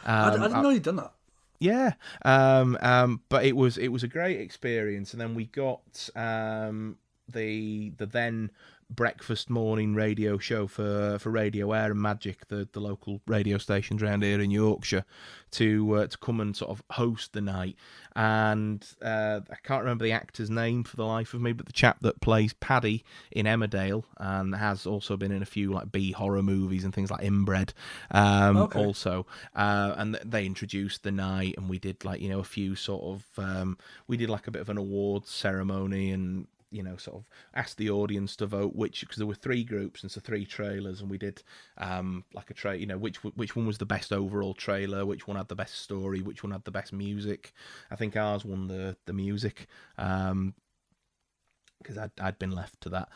I didn't know you'd done that. Yeah, but it was a great experience, and then we got the then breakfast morning radio show for Radio Air and Magic, the local radio stations around here in Yorkshire, to come and sort of host the night. And I can't remember the actor's name for the life of me, but the chap that plays Paddy in Emmerdale and has also been in a few like B horror movies and things like Inbred, also. And they introduced the night, and we did like a few sort of we did like a bit of an awards ceremony, and sort of asked the audience to vote because there were 3 groups and so 3 trailers, and we did like a which one was the best overall trailer, which one had the best story, which one had the best music. I think ours won the music, because I'd been left to that,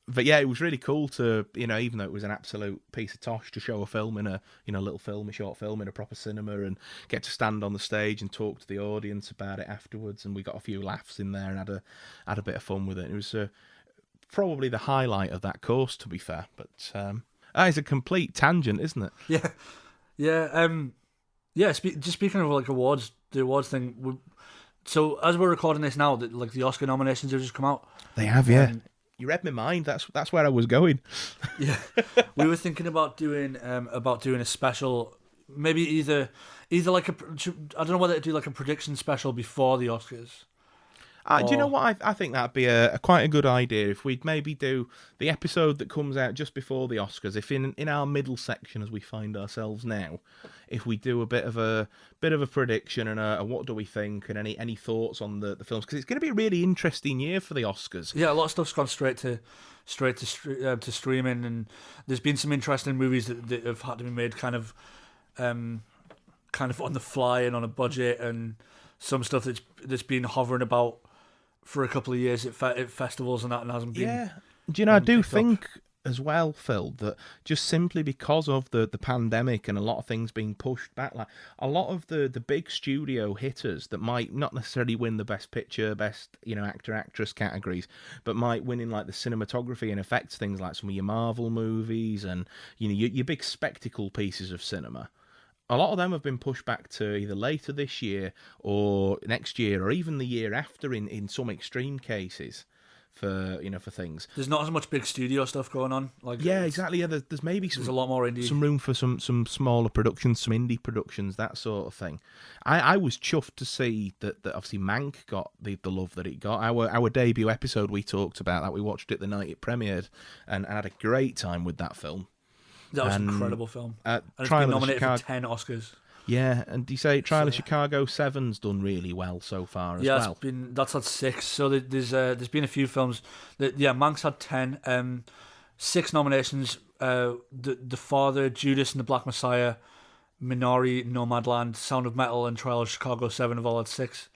but yeah, it was really cool to, even though it was an absolute piece of tosh to show a film in a short film in a proper cinema, and get to stand on the stage and talk to the audience about it afterwards. And we got a few laughs in there and had a bit of fun with it. It was probably the highlight of that course, to be fair. But it's a complete tangent, isn't it? Yeah. Just speaking of like awards, the awards thing. So as we're recording this now, like the Oscar nominations have just come out. They have, yeah. You read my mind. That's where I was going. Yeah, we were thinking about doing a special, maybe either like I don't know whether to do like a prediction special before the Oscars. Do you know what? I think that'd be a quite a good idea if we'd maybe do the episode that comes out just before the Oscars. If in our middle section, as we find ourselves now, if we do a bit of a prediction and a what do we think, and any thoughts on the films, because it's going to be a really interesting year for the Oscars. Yeah, a lot of stuff's gone straight to streaming, and there's been some interesting movies that have had to be made kind of on the fly and on a budget, and some stuff that's been hovering about for a couple of years at festivals and that, and hasn't been. Yeah, do you know? I do think as well, Phil, that just simply because of the pandemic and a lot of things being pushed back, like a lot of the big studio hitters that might not necessarily win the best picture, best actor actress categories, but might win in like the cinematography and effects things, like some of your Marvel movies and your big spectacle pieces of cinema. A lot of them have been pushed back to either later this year or next year or even the year after in some extreme cases for things. There's not as much big studio stuff going on. Exactly. Yeah, there's maybe there's a lot more indie. Some room for some smaller productions, some indie productions, that sort of thing. I was chuffed to see that obviously Mank got the love that it got. Our debut episode, we talked about that. We watched it the night it premiered and had a great time with that film. That was an incredible film. And it's Trial been of nominated Chicago... for 10 Oscars. Yeah, and do you say Trial of Chicago 7's done really well so far as well? Yeah, that's had 6. So there's been a few films. Mank's had 10. 6 nominations. The Father, Judas and the Black Messiah, Minari, Nomadland, Sound of Metal, and Trial of Chicago 7 have all had 6.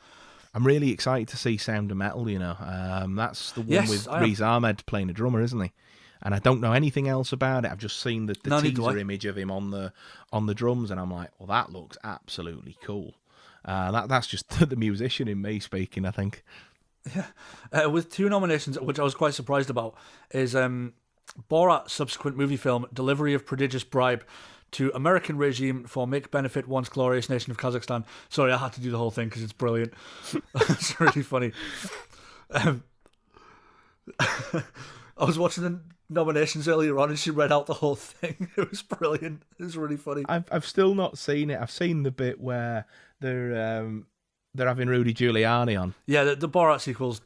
I'm really excited to see Sound of Metal. That's the one with Riz Ahmed playing a drummer, isn't he? And I don't know anything else about it. I've just seen the teaser image of him on the drums, and I'm like, well, that looks absolutely cool. That's just the musician in me speaking, I think. Yeah, with 2 nominations, which I was quite surprised about, is Borat's subsequent movie film, Delivery of Prodigious Bribe to American Regime for Make Benefit Once Glorious Nation of Kazakhstan. Sorry, I had to do the whole thing because it's brilliant. It's really funny. I was watching the nominations earlier on and she read out the whole thing. It was brilliant. It was really funny. I've still not seen it. I've seen the bit where they're having Rudy Giuliani on. Yeah, the Borat sequel's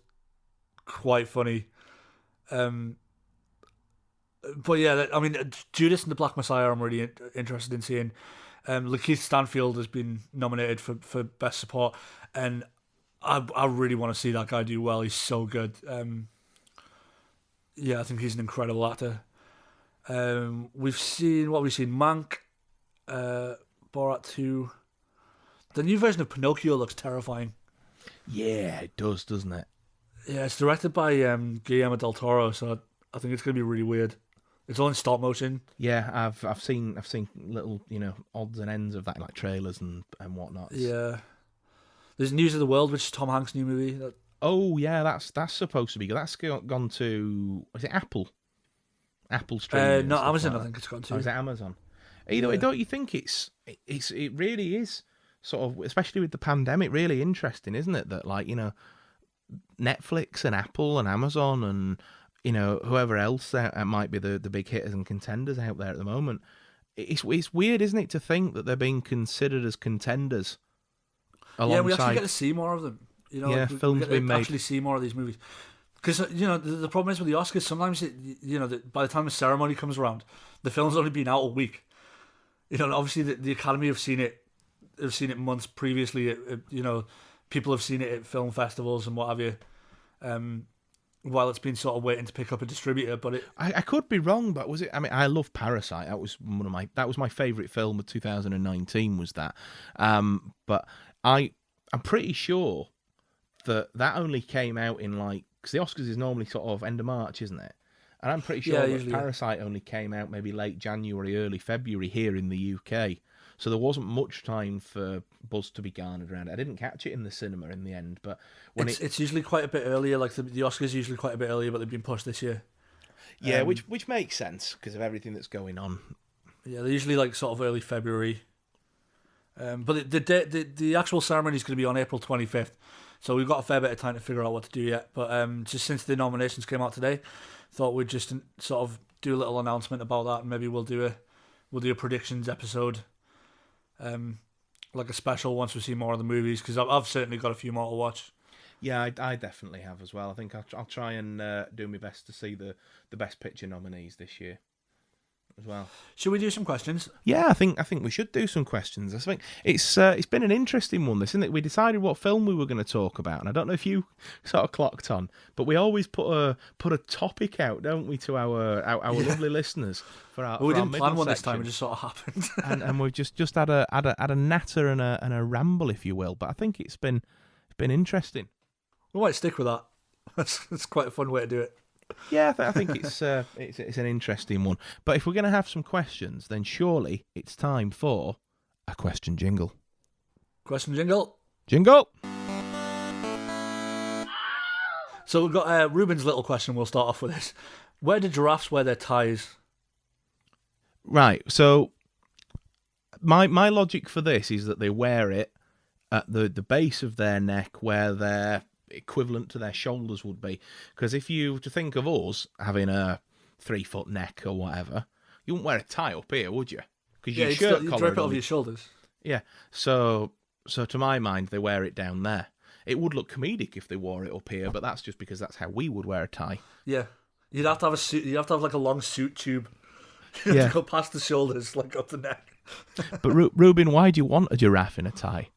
quite funny. But yeah, I mean, Judas and the Black Messiah I'm really interested in seeing. Lakeith Stanfield has been nominated for Best Support, and I really want to see that guy do well. He's so good. Yeah, I think he's an incredible actor. We've seen Mank, Borat 2. The new version of Pinocchio looks terrifying. Yeah, it does, doesn't it? Yeah, it's directed by Guillermo del Toro, so I think it's going to be really weird. It's all in stop motion. Yeah, I've seen little odds and ends of that, like trailers and whatnot. Yeah, there's News of the World, which is Tom Hanks' new movie. Oh yeah, that's supposed to be good. That's gone to, is it Apple? Apple streaming? No, Amazon. I think it's gone to. Oh, is it Amazon? Either way, don't you think it really is sort of, especially with the pandemic, really interesting, isn't it? That Netflix and Apple and Amazon and whoever else might be the big hitters and contenders out there at the moment. It's weird, isn't it, to think that they're being considered as contenders. Alongside... Yeah, we actually get to see more of them. Films being made. Actually see more of these movies. Because the problem is with the Oscars, sometimes by the time the ceremony comes around, the film's only been out a week. Obviously the Academy have seen it months previously. People have seen it at film festivals and what have you. While it's been sort of waiting to pick up a distributor, but I could be wrong, but was it? I mean, I love Parasite. That was my favourite film of 2019. Was that? But I'm pretty sure that only came out in because the Oscars is normally sort of end of March, isn't it? And I'm pretty sure that Parasite only came out maybe late January, early February here in the UK. So there wasn't much time for buzz to be garnered around it. I didn't catch it in the cinema in the end, but it's usually quite a bit earlier. Like the Oscars usually quite a bit earlier, but they've been pushed this year. Yeah, which makes sense because of everything that's going on. Yeah, they're usually sort of early February. But the actual ceremony is going to be on April 25th, so we've got a fair bit of time to figure out what to do yet. But just since the nominations came out today, thought we'd just sort of do a little announcement about that, and maybe we'll do a predictions episode. Like a special once we see more of the movies, because I've certainly got a few more to watch. Yeah, I definitely have as well. I think I'll try and do my best to see the Best Picture nominees this year as well. Should we do some questions? Yeah, I think we should do some questions. I think it's been an interesting one, this, isn't it? We decided what film we were going to talk about, and I don't know if you sort of clocked on, but we always put a topic out, don't we, to our lovely listeners for our. We didn't plan one section. this time; it just sort of happened. and we've just had a natter and a ramble, if you will. But I think it's been interesting. We might stick with that. That's quite a fun way to do it. Yeah, I think it's an interesting one. But if we're going to have some questions, then surely it's time for a question jingle. Question jingle. Jingle. So we've got Ruben's little question. We'll start off with this. Where do giraffes wear their ties? Right. So my logic for this is that they wear it at the base of their neck, where equivalent to their shoulders would be. Because if you were to think of us having a 3-foot neck or whatever, you wouldn't wear a tie up here, would you? Because your shirt you collar drape it would over only- your shoulders. Yeah. So to my mind, they wear it down there. It would look comedic if they wore it up here, but that's just because that's how we would wear a tie. Yeah, you'd have to have a suit. You have to have like a long suit tube. You Yeah. have to go past the shoulders, like up the neck. But Ruben, why do you want a giraffe in a tie?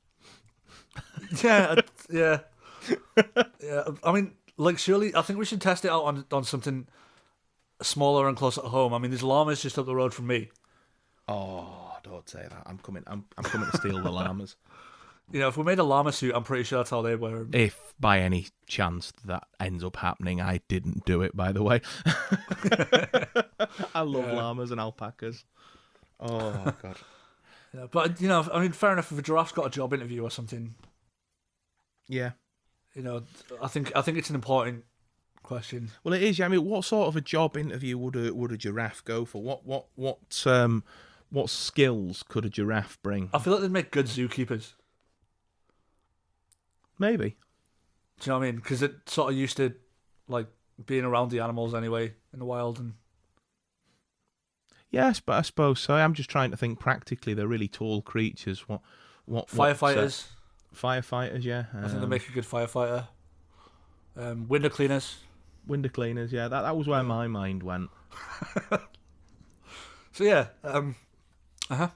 Yeah, yeah. I mean, like, surely I think we should test it out on something smaller and closer to home. I mean, there's llamas just up the road from me. Oh, don't say that. I'm coming to steal the llamas. You know, if we made a llama suit, I'm pretty sure that's how they wear them. If by any chance that ends up happening, I didn't do it, by the way. I love llamas and alpacas. Oh, God. Yeah, but, you know, I mean, fair enough, if a giraffe's got a job interview or something, Yeah. you know, I think it's an important question. Well, it is. Yeah. I mean, what sort of a job interview would a giraffe go for? What skills could a giraffe bring? I feel like they'd make good zookeepers. Maybe. Do you know what I mean? Because it sort of used to, like, being around the animals anyway in the wild. And Yes, but I suppose so. I'm just trying to think practically. They're really tall creatures. What firefighters. Firefighters, yeah. I think they make a good firefighter. Window cleaners. Window cleaners, yeah. That was where my mind went. So yeah. Oh, that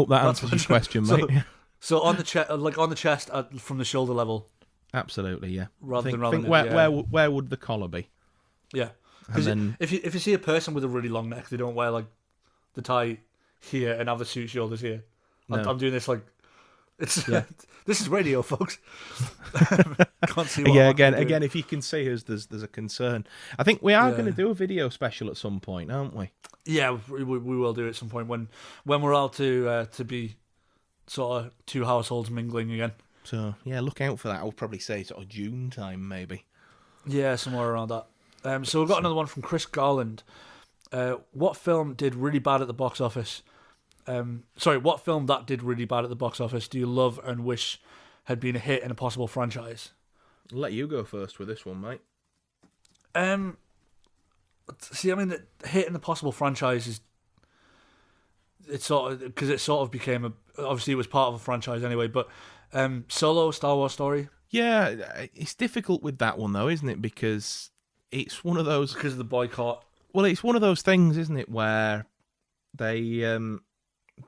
That's answers your what- question, so- mate. So on the chest, on the chest, from the shoulder level. Absolutely, yeah. Rather think, than think rather than- where would the collar be? Yeah. And Because then if you see a person with a really long neck, they don't wear like the tie here and have the suit shoulders here. No. I'm doing this like it's Yeah. this is radio, folks. Can't see. What yeah, I'm doing. again, if you can see us, there's a concern. I think we are Yeah. going to do a video special at some point, aren't we? Yeah, we will do it at some point when we're out to be sort of two households mingling again. So yeah, look out for that. I'll probably say sort of June time, maybe. Yeah, somewhere around that. So we've got another one from Chris Garland. What film did really bad at the box office? What film that did really bad at the box office do you love and wish had been a hit in a possible franchise? I'll let you go first with this one, mate. See, I mean, the hit in the possible franchise is it sort of became obviously it was part of a franchise anyway. But Solo, Star Wars story, Yeah, it's difficult with that one though, isn't it? Because it's one of those. because of the boycott. Well, it's one of those things, isn't it, where they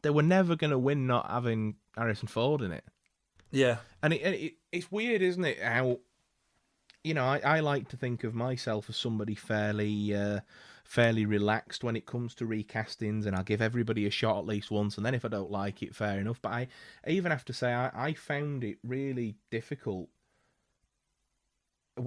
were never going to win not having Harrison Ford in it. Yeah, And it's weird, isn't it? How, you know, I like to think of myself as somebody fairly relaxed when it comes to recastings, and I'll give everybody a shot at least once, and then if I don't like it, fair enough. But I even have to say I found it really difficult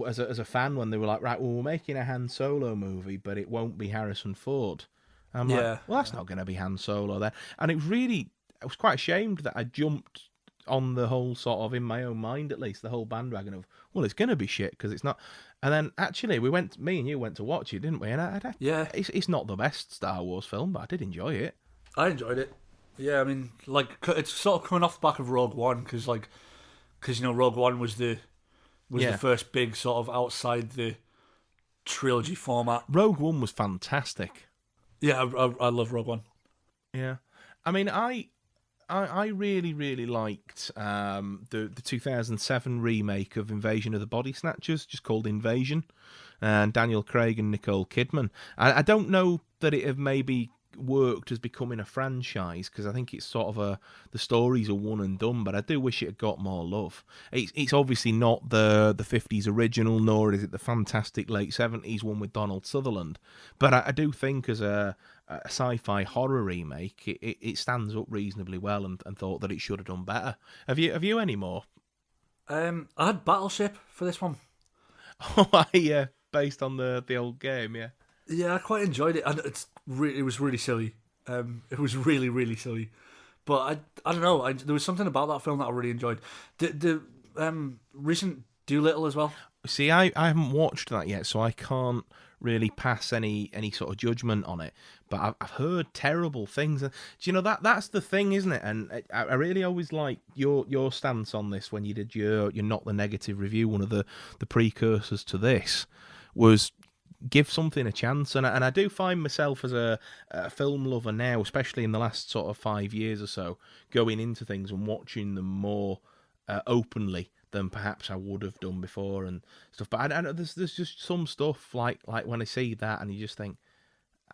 as a fan when they were like, right, well, we're making a Han Solo movie, but it won't be Harrison Ford. I'm Yeah. like, well, that's not going to be Han Solo then. And I was quite ashamed that I jumped on the whole sort of, in my own mind at least, the whole bandwagon of, well, it's going to be shit because it's not. And then actually, me and you went to watch it, didn't we? And yeah, it's not the best Star Wars film, but I did enjoy it. I enjoyed it. Yeah, I mean, like it's sort of coming off the back of Rogue One because you know Rogue One was the Yeah. first big sort of outside the trilogy format. Rogue One was fantastic. Yeah, I love Rogue One. Yeah, I mean, I really, really liked the 2007 remake of Invasion of the Body Snatchers, just called Invasion, and Daniel Craig and Nicole Kidman. I don't know that it have maybe worked as becoming a franchise, because I think it's sort of the stories are one and done, but I do wish it had got more love. It's obviously not the 50s original, nor is it the fantastic late 70s one with Donald Sutherland, but I do think as a sci-fi horror remake, it stands up reasonably well, and thought that it should have done better. Have you any more? I had Battleship for this one. Oh, yeah, based on the old game, yeah. Yeah, I quite enjoyed it, and it was really silly. It was really, really silly, but I don't know. There was something about that film that I really enjoyed. The recent Doolittle as well. See, I haven't watched that yet, so I can't really pass any sort of judgment on it. But I've heard terrible things. Do you know that's the thing, isn't it? And I really always like your stance on this when you did your Not the Negative review. One of the precursors to this was give something a chance, and I do find myself as a film lover now, especially in the last sort of 5 years or so, going into things and watching them more openly than perhaps I would have done before and stuff. But I there's just some stuff like when I see that, and you just think,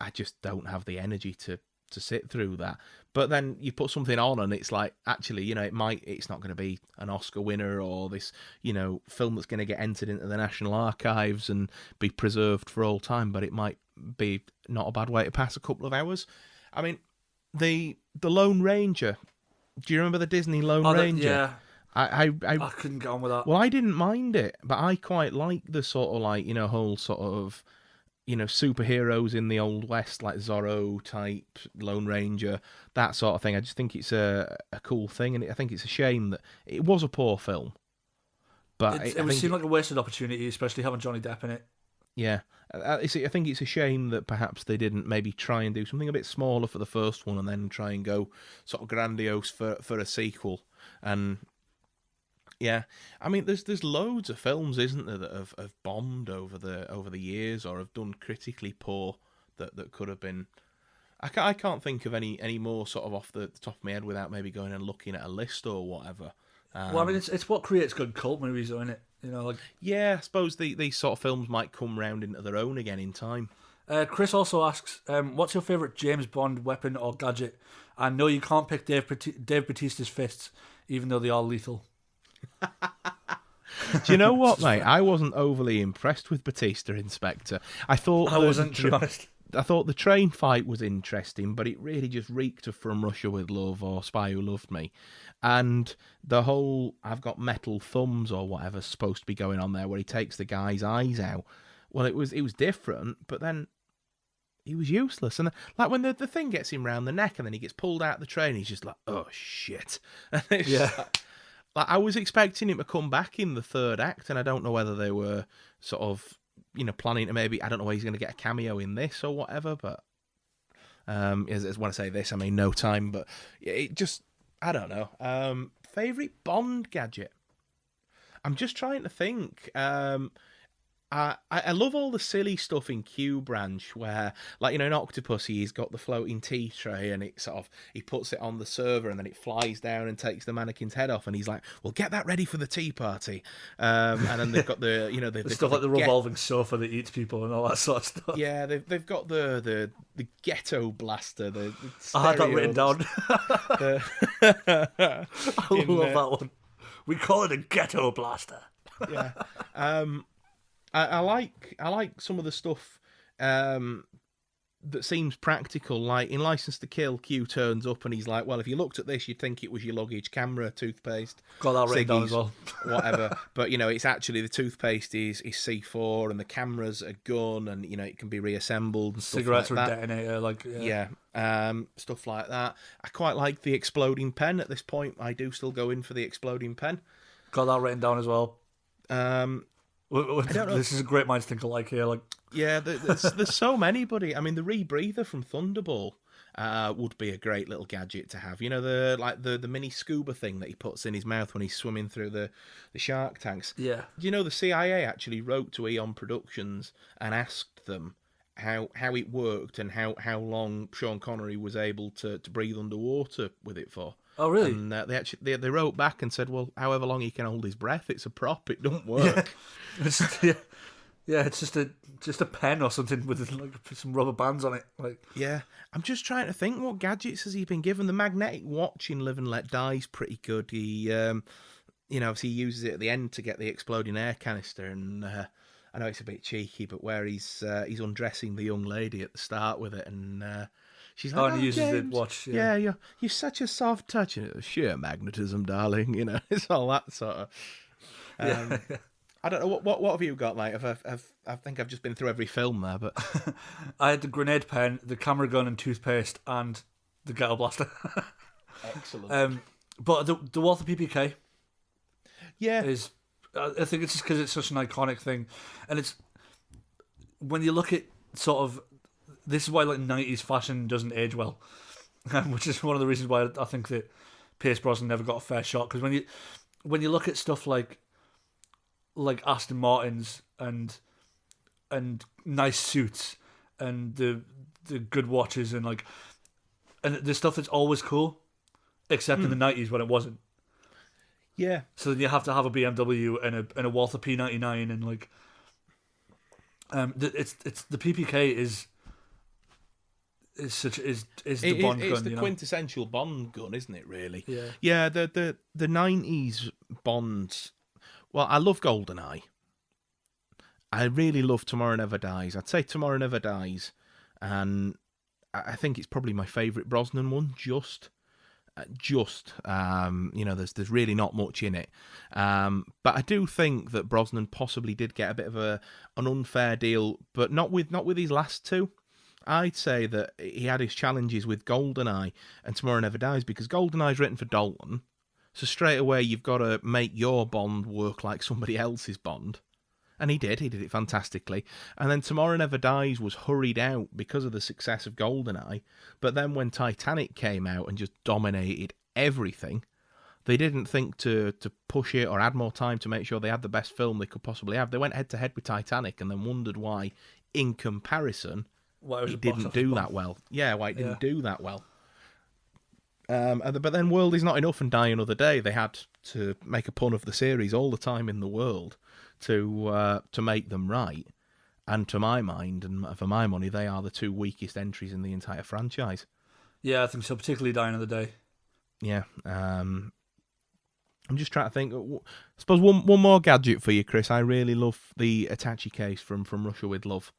I just don't have the energy to sit through that. But then you put something on and it's like, actually, it's not going to be an Oscar winner or this, film that's going to get entered into the National Archives and be preserved for all time, but it might be not a bad way to pass a couple of hours. I mean, the Lone Ranger, do you remember the Disney Lone Ranger? Yeah. I couldn't get on with that. Well, I didn't mind it, but I quite like the sort of whole sort of, superheroes in the Old West, like Zorro type, Lone Ranger, that sort of thing. I just think it's a cool thing, and I think it's a shame that it was a poor film. But it would seem like a wasted opportunity, especially having Johnny Depp in it. Yeah. I think it's a shame that perhaps they didn't maybe try and do something a bit smaller for the first one and then try and go sort of grandiose for a sequel. And yeah, I mean, there's loads of films, isn't there, that have bombed over the years or have done critically poor that could have been. I can't think of any more sort of off the top of my head without maybe going and looking at a list or whatever. Well, I mean, it's what creates good cult movies, though, isn't it? Yeah, I suppose these sort of films might come round into their own again in time. Chris also asks, what's your favourite James Bond weapon or gadget? And no, you can't pick Dave Bautista's fists, even though they are lethal. Do you know what, mate? I wasn't overly impressed with Bautista in Spectre. I wasn't, to be honest. I thought the train fight was interesting, but it really just reeked of From Russia with Love or Spy Who Loved Me. And the whole I've got metal thumbs or whatever's supposed to be going on there where he takes the guy's eyes out. Well, it was different, but then he was useless. And like when the thing gets him round the neck and then he gets pulled out of the train, he's just like, oh, shit. And it's like I was expecting him to come back in the third act, and I don't know whether they were sort of, planning to maybe, I don't know whether he's going to get a cameo in this or whatever, but as when I say this, I mean no time, but it just, I don't know. Favourite Bond gadget? I'm just trying to think. I love all the silly stuff in Q Branch where, like, in Octopussy, he's got the floating tea tray and it sort of, he puts it on the server and then it flies down and takes the mannequin's head off and he's like, well, get that ready for the tea party. And then they've got the, the stuff like the revolving sofa that eats people and all that sort of stuff. Yeah, they've got the ghetto blaster. I had that written down. I love that one. We call it a ghetto blaster. Yeah. I like some of the stuff that seems practical. Like in License to Kill, Q turns up and he's like, well, if you looked at this, you'd think it was your luggage, camera, toothpaste. Got that written down as well. Whatever. But, it's actually the toothpaste is C4 and the camera's a gun and, it can be reassembled and stuff Cigarettes like that. Cigarettes or detonator. Yeah. Stuff like that. I quite like the exploding pen at this point. I do still go in for the exploding pen. Got that written down as well. I don't know. This is a great minds think alike here. Yeah, there's so many, buddy. I mean, the rebreather from Thunderball would be a great little gadget to have. The mini scuba thing that he puts in his mouth when he's swimming through the shark tanks. Yeah. Do you know the CIA actually wrote to Eon Productions and asked them how it worked and how long Sean Connery was able to breathe underwater with it for? Oh, really? And they wrote back and said, well, however long he can hold his breath, it's a prop. It don't work. Yeah, it's just a pen or something with some rubber bands on it. Yeah, I'm just trying to think, what gadgets has he been given? The magnetic watch in Live and Let Die is pretty good. He, obviously he uses it at the end to get the exploding air canister, and I know it's a bit cheeky, but where he's undressing the young lady at the start with it, and she's like, and he uses James, the watch. Yeah, you're such a soft touch, and sheer magnetism, darling. It's all that sort of. Yeah. I don't know what have you got, mate? I think I've just been through every film there, but I had the grenade pen, the camera gun and toothpaste, and the ghetto blaster. Excellent. But the Walther PPK, yeah, is I think it's just because it's such an iconic thing, and when you look at sort of, this is why like 90s fashion doesn't age well, which is one of the reasons why I think that Pierce Brosnan never got a fair shot. Because when you look at stuff like Aston Martins and nice suits and the good watches and the stuff that's always cool, except in the 90s when it wasn't. Yeah. So then you have to have a BMW and a Walther P99 and it's the PPK is the Bond gun. It's the quintessential Bond gun, isn't it? Really. Yeah. Yeah. The 90s Bonds. Well, I love GoldenEye. I really love Tomorrow Never Dies. I'd say Tomorrow Never Dies, and I think it's probably my favourite Brosnan one. There's really not much in it, but I do think that Brosnan possibly did get a bit of an unfair deal, but not with his last two. I'd say that he had his challenges with GoldenEye and Tomorrow Never Dies, because GoldenEye's written for Dalton, so straight away you've got to make your Bond work like somebody else's Bond. And he did it fantastically. And then Tomorrow Never Dies was hurried out because of the success of GoldenEye. But then when Titanic came out and just dominated everything, they didn't think to push it or add more time to make sure they had the best film they could possibly have. They went head to head with Titanic and then wondered why, in comparison, it didn't do that well. Yeah, why it didn't do that well. But then World Is Not Enough and Die Another Day, they had to make a pun of the series all the time in the world to make them right. And to my mind, and for my money, they are the two weakest entries in the entire franchise. Yeah, I think so, particularly Die Another Day. Yeah. I'm just trying to think. I suppose one more gadget for you, Chris. I really love the attaché case from Russia with Love.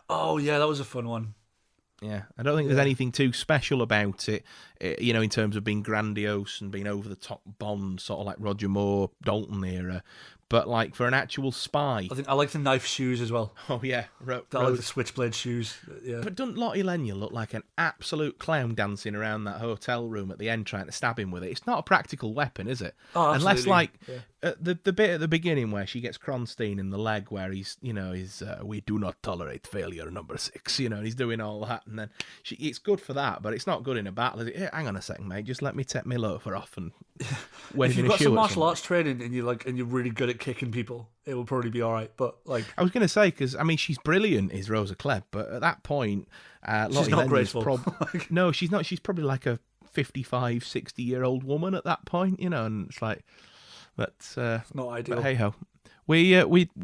Oh, yeah, that was a fun one. Yeah, I don't think there's anything too special about it, in terms of being grandiose and being over the top Bond, sort of like Roger Moore, Dalton era. But like for an actual spy, I like the knife shoes as well. Oh yeah, I like the switchblade shoes. Yeah. But doesn't Lottie Lenya look like an absolute clown dancing around that hotel room at the end, trying to stab him with it? It's not a practical weapon, is it? Oh, absolutely. Unless the bit at the beginning where she gets Kronstein in the leg, where he's we do not tolerate failure number 6. He's doing all that, and then it's good for that, but it's not good in a battle. Is it? Hey, hang on a second, mate. Just let me take my loafer off and. If you've got some martial arts training and you're really good at kicking people, it will probably be all right. But I was going to say, because she's brilliant, is Rosa Klebb, but at that point, she's not graceful. No, she's not. She's probably like a 55, 60-year-old woman at that point, and it's like, but it's not ideal. But hey ho, we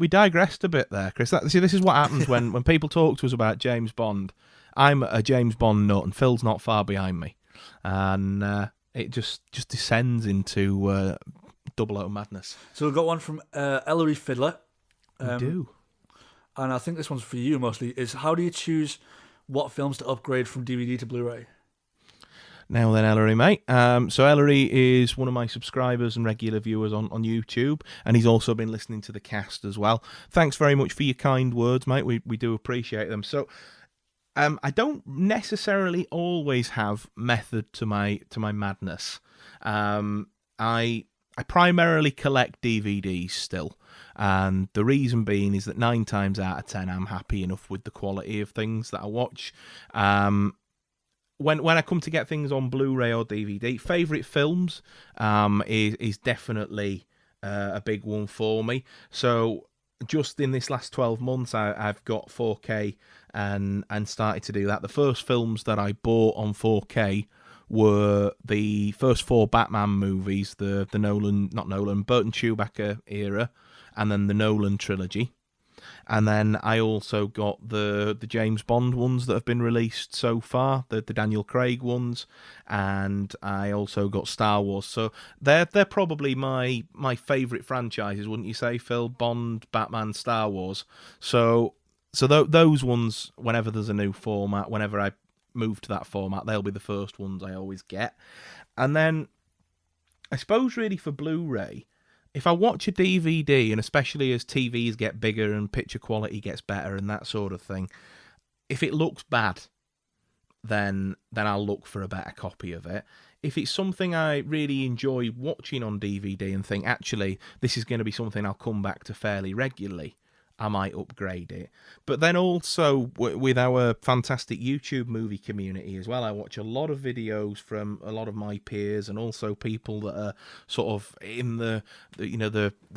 digressed a bit there, Chris. This is what happens when people talk to us about James Bond. I'm a James Bond nut, and Phil's not far behind me, and. It just descends into 00 madness. So we've got one from Ellery Fiddler. We do. And I think this one's for you mostly, is how do you choose what films to upgrade from DVD to Blu-ray? Now then, Ellery, mate. So Ellery is one of my subscribers and regular viewers on YouTube, and he's also been listening to the cast as well. Thanks very much for your kind words, mate. We do appreciate them. So... I don't necessarily always have method to my madness. I primarily collect DVDs still, and the reason being is that 9 times out of 10 I'm happy enough with the quality of things that I watch. When I come to get things on Blu-ray or DVD, favourite films is definitely a big one for me. So just in this last 12 months, I've got 4K and started to do that. The first films that I bought on 4K were the first 4 Batman movies, the Burton Chewbacca era, and then the Nolan trilogy. And then I also got the James Bond ones that have been released so far, the Daniel Craig ones, and I also got Star Wars. So they're probably my favourite franchises, wouldn't you say, Phil? Bond, Batman, Star Wars. So those ones, whenever there's a new format, whenever I move to that format, they'll be the first ones I always get. And then I suppose really for Blu-ray, if I watch a DVD, and especially as TVs get bigger and picture quality gets better and that sort of thing, if it looks bad, then I'll look for a better copy of it. If it's something I really enjoy watching on DVD and think, actually, this is going to be something I'll come back to fairly regularly, I might upgrade it. But then also with our fantastic YouTube movie community as well, I watch a lot of videos from a lot of my peers and also people that are sort of in the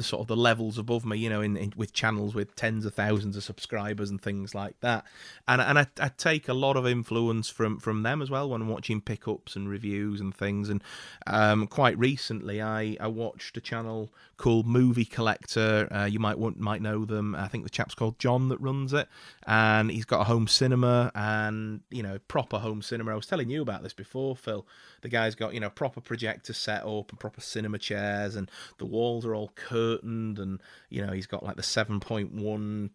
sort of the levels above me, in with channels with tens of thousands of subscribers and things like that. And I take a lot of influence from them as well when I'm watching pickups and reviews and things. And quite recently, I watched a channel called Movie Collector. You might know them. I think the chap's called John that runs it, and he's got a home cinema and proper home cinema. I was telling you about this before, Phil. The guy's got proper projector set up and proper cinema chairs, and the walls are all curtained, and he's got like the 7.1,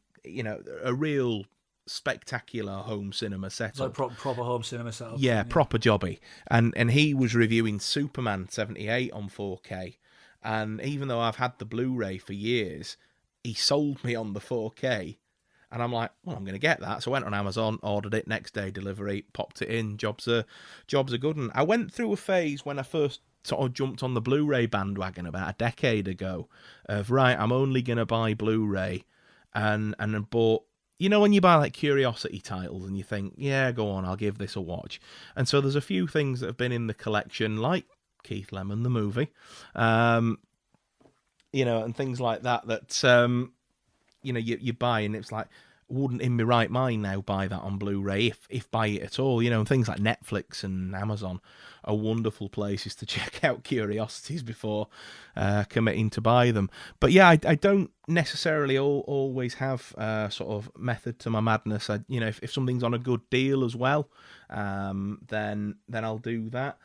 a real spectacular home cinema setup. Like proper home cinema setup. Yeah, proper jobby. And he was reviewing Superman 78 on 4K. And even though I've had the Blu-ray for years, he sold me on the 4K. And I'm like, well, I'm going to get that. So I went on Amazon, ordered it, next day delivery, popped it in. Job's a good one. I went through a phase when I first sort of jumped on the Blu-ray bandwagon about a decade ago of, right, I'm only going to buy Blu-ray. And I bought, when you buy like curiosity titles and you think, yeah, go on, I'll give this a watch. And so there's a few things that have been in the collection, like Keith Lemon, the movie, and things like that, you buy, and it's like, wouldn't in my right mind now buy that on Blu-ray, if buy it at all, and things like Netflix and Amazon are wonderful places to check out curiosities before committing to buy them. But yeah, I don't necessarily always have sort of method to my madness. If something's on a good deal as well, then I'll do that.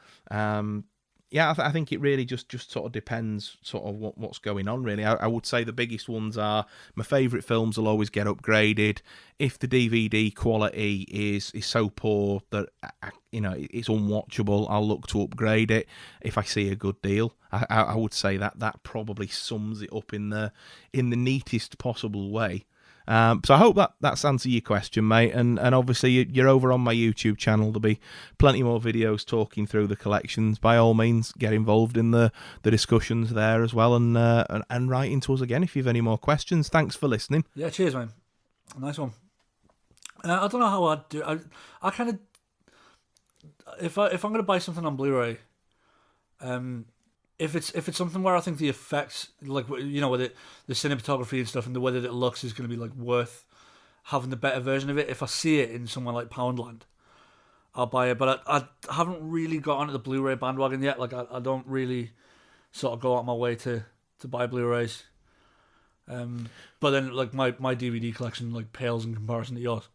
Yeah, I think it really just sort of depends sort of what's going on, really. I would say the biggest ones are my favourite films will always get upgraded. If the DVD quality is so poor that, it's unwatchable, I'll look to upgrade it if I see a good deal. I would say that probably sums it up in the neatest possible way. So I hope that's answered your question, mate. And obviously you're over on my YouTube channel. There'll be plenty more videos talking through the collections. By all means, get involved in the discussions there as well, and write into us again if you've any more questions. Thanks for listening. Yeah, cheers, man. Nice one. I don't know how I'd do. I kind of, if I'm going to buy something on Blu-ray, if it's something where I think the effects, like with the cinematography and stuff and the way that it looks is going to be like worth having the better version of it. If I see it in somewhere like Poundland, I'll buy it. But I haven't really got onto the Blu-ray bandwagon yet. Like I don't really sort of go out my way to buy Blu-rays. But then like my DVD collection like pales in comparison to yours.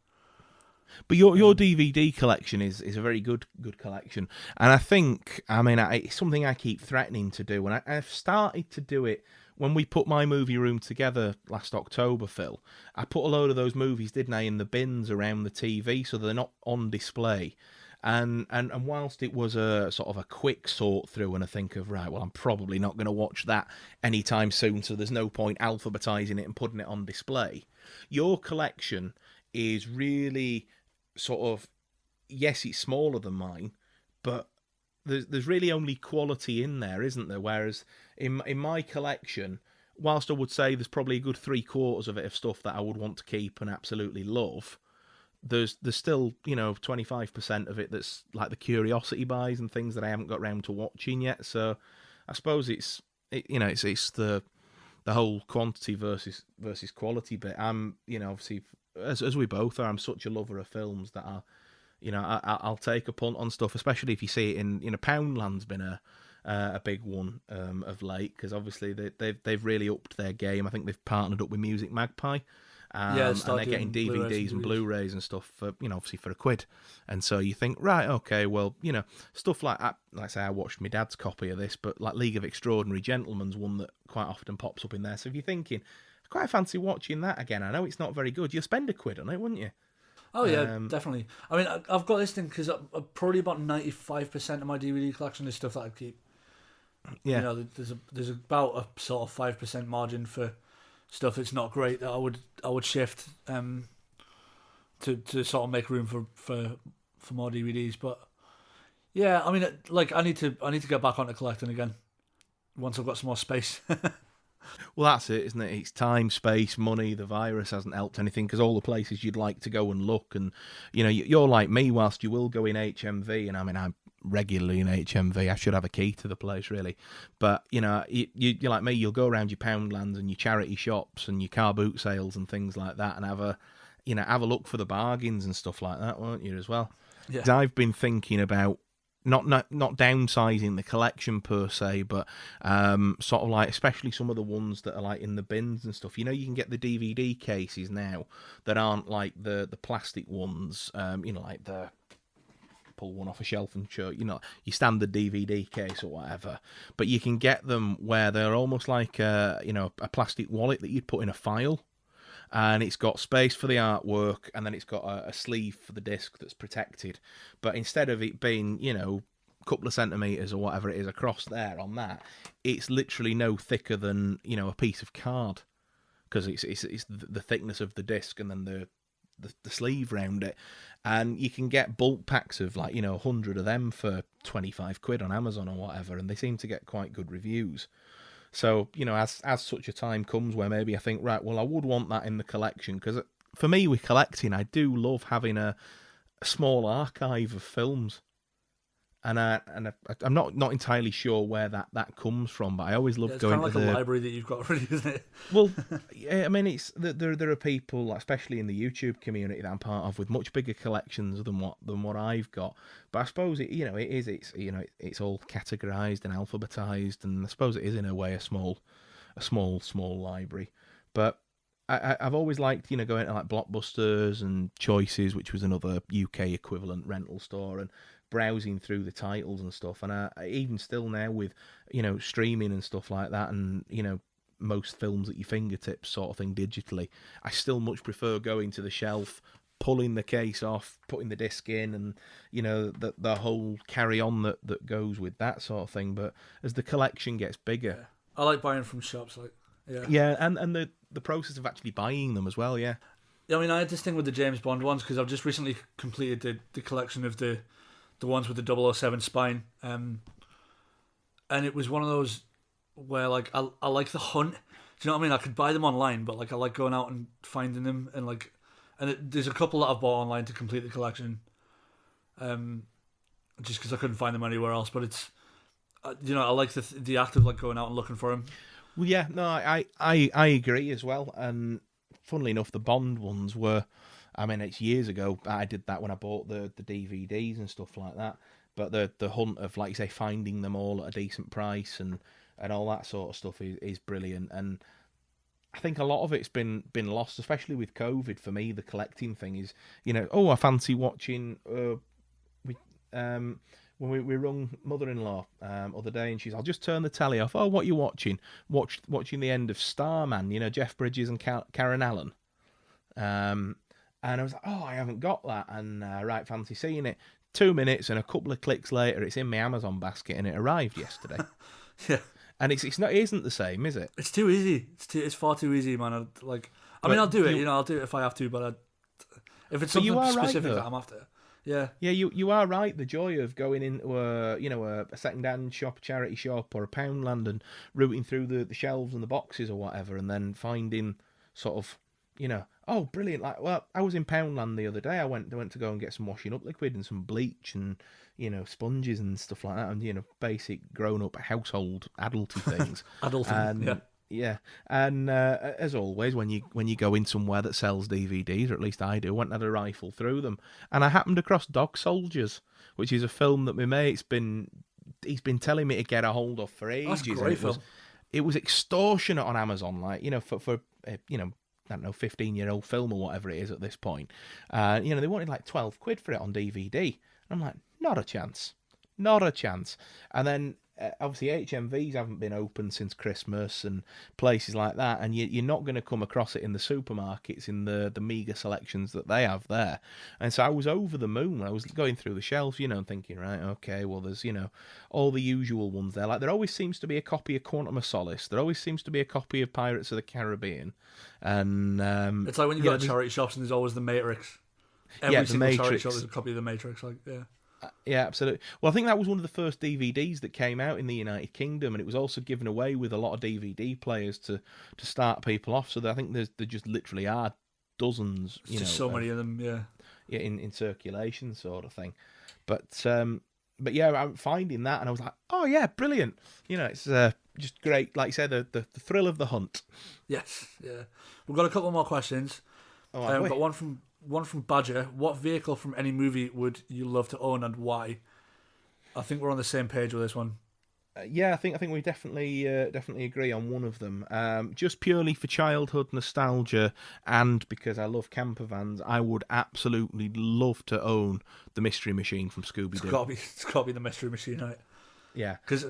But your DVD collection is a very good collection, and I think, it's something I keep threatening to do, and I've started to do it when we put my movie room together last October, Phil. I put a load of those movies, didn't I, in the bins around the TV, so they're not on display. And whilst it was a sort of a quick sort through, and I think of, right, well, I'm probably not going to watch that anytime soon, so there's no point alphabetizing it and putting it on display. Your collection is really sort of, yes, it's smaller than mine, but there's really only quality in there, isn't there? Whereas in my collection, whilst I would say there's probably a good 3/4 of it of stuff that I would want to keep and absolutely love, there's still 25% of it that's like the curiosity buys and things that I haven't got round to watching yet. So I suppose it's the whole quantity versus quality bit. I'm obviously, as we both are, I'm such a lover of films that I'll take a punt on stuff, especially if you see it in Poundland's been a big one of late, because obviously they've really upped their game. I think they've partnered up with Music Magpie. And they're getting DVDs and Blu-rays and stuff for, obviously for £1. And so you think, right, okay, well, stuff like that. Like I say, I watched my dad's copy of this, but like League of Extraordinary Gentlemen's one that quite often pops up in there. So if you're thinking, I quite fancy watching that again, I know it's not very good, you'll spend £1 on it, wouldn't you? Oh yeah, definitely. I mean, I've got this thing because probably about 95% of my DVD collection is stuff that I keep. Yeah. There's about a sort of 5% margin for stuff that's not great that I would shift to sort of make room for more DVDs. But yeah, I mean, like I need to get back onto collecting again once I've got some more space. Well, that's it, isn't it? It's time, space, money. The virus hasn't helped anything because all the places you'd like to go and look, and you're like me. Whilst you will go in HMV, and I mean I'm regularly in HMV. I should have a key to the place, really. But you're like me. You'll go around your Poundlands and your charity shops and your car boot sales and things like that, and have a look for the bargains and stuff like that, won't you, as well? Yeah. 'Cause I've been thinking about not downsizing the collection per se, but sort of like, especially some of the ones that are like in the bins and stuff. You can get the DVD cases now that aren't like the plastic ones. Like the pull one off a shelf and show your standard DVD case or whatever. But you can get them where they're almost like a plastic wallet that you'd put in a file. And it's got space for the artwork, and then it's got a sleeve for the disc that's protected. But instead of it being, a couple of centimetres or whatever it is across there on that, it's literally no thicker than, a piece of card. Because it's the thickness of the disc and then the sleeve round it. And you can get bulk packs of 100 of them for 25 quid on Amazon or whatever, and they seem to get quite good reviews. So, as such a time comes where maybe I think, right, well, I would want that in the collection, because for me, with collecting, I do love having a small archive of films. And I'm not entirely sure where that comes from, but I always love going to the... It's kind of like a library that you've got already, isn't it? Well, yeah, I mean, there are people, especially in the YouTube community that I'm part of, with much bigger collections than what I've got. But I suppose it's all categorized and alphabetized, and I suppose it is in a way a small library. But I've always liked going to like Blockbusters and Choices, which was another UK equivalent rental store, and browsing through the titles and stuff. And I even still now with streaming and stuff like that, and most films at your fingertips sort of thing digitally, I still much prefer going to the shelf, pulling the case off, putting the disc in, and the whole carry on that goes with that sort of thing. But as the collection gets bigger, I like buying from shops, and the process of actually buying them as well. I mean, I had this thing with the James Bond ones, because I've just recently completed the collection of the ones with the 007 spine, and it was one of those where I like the hunt. Do you know what I mean? I could buy them online, but I like going out and finding them, and there's a couple that I've bought online to complete the collection, just because I couldn't find them anywhere else. But it's I like the act of going out and looking for them. Well, yeah, no, I agree as well. And funnily enough, the Bond ones were, I mean, it's years ago. I did that when I bought the DVDs and stuff like that. But the hunt of, like you say, finding them all at a decent price and all that sort of stuff is brilliant. And I think a lot of it's been lost, especially with COVID. For me, the collecting thing is, I fancy watching. When we rung mother-in-law other day, and she's, I'll just turn the telly off. Oh, what are you watching? Watching the end of Starman. Jeff Bridges and Karen Allen. And I was like, oh, I haven't got that. And right, fancy seeing it. 2 minutes and a couple of clicks later, it's in my Amazon basket, and it arrived yesterday. Yeah, and it isn't the same, is it? It's too easy. It's far too easy, man. I'll do it. I'll do it if I have to. But if it's something specific that I'm after, yeah. You are right. The joy of going into a second-hand shop, a charity shop, or a Poundland, and rooting through the shelves and the boxes or whatever, and then finding sort of, oh, brilliant. I was in Poundland the other day. I went to go and get some washing up liquid and some bleach and, sponges and stuff like that, and, basic grown-up household adulty things. Adulting, yeah. And as always, when you go in somewhere that sells DVDs, or at least I do, I went and had a rifle through them, and I happened across Dog Soldiers, which is a film that my mate's he's been telling me to get a hold of for ages. That's a great film. It was extortionate on Amazon, for I don't know, 15-year-old film or whatever it is at this point. They wanted 12 quid for it on DVD. And I'm like, not a chance. And then, obviously, HMVs haven't been open since Christmas and places like that. And you're not going to come across it in the supermarkets in the meagre selections that they have there. And so I was over the moon. I was going through the shelves, and thinking, right, okay, well, there's, all the usual ones there. There always seems to be a copy of Quantum of Solace. There always seems to be a copy of Pirates of the Caribbean. And it's like when you go to charity shops and there's always The Matrix. Every single charity shop is a copy of The Matrix. Yeah, absolutely. Well, I think that was one of the first DVDs that came out in the United Kingdom, and it was also given away with a lot of DVD players to start people off. So I think there just literally are dozens, There's just so many of them, yeah. Yeah, in circulation, sort of thing. But yeah, I'm finding that, and I was like, oh yeah, brilliant. It's just great. Like you said, the thrill of the hunt. Yes, yeah. We've got a couple more questions. Oh, We've got one from Badger. What vehicle from any movie would you love to own and why? I think we're on the same page with this one. Yeah, I think we definitely agree on one of them. Just purely for childhood nostalgia, and because I love camper vans, I would absolutely love to own the Mystery Machine from Scooby Doo. It's got to be the Mystery Machine, right? Yeah, because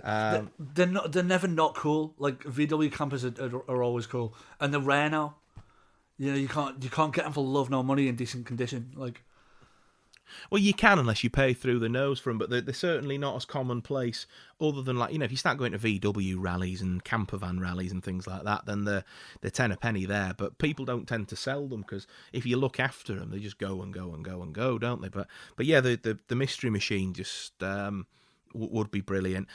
they're never not cool. Like VW campers are always cool, and they're rare now. You can't get them for love nor money in decent condition. Like, well, you can unless you pay through the nose for them, but they're certainly not as commonplace. Other than if you start going to VW rallies and camper van rallies and things like that, then they're 10 a penny there. But people don't tend to sell them because if you look after them, they just go and go and go and go, don't they? But yeah, the Mystery Machine just would be brilliant.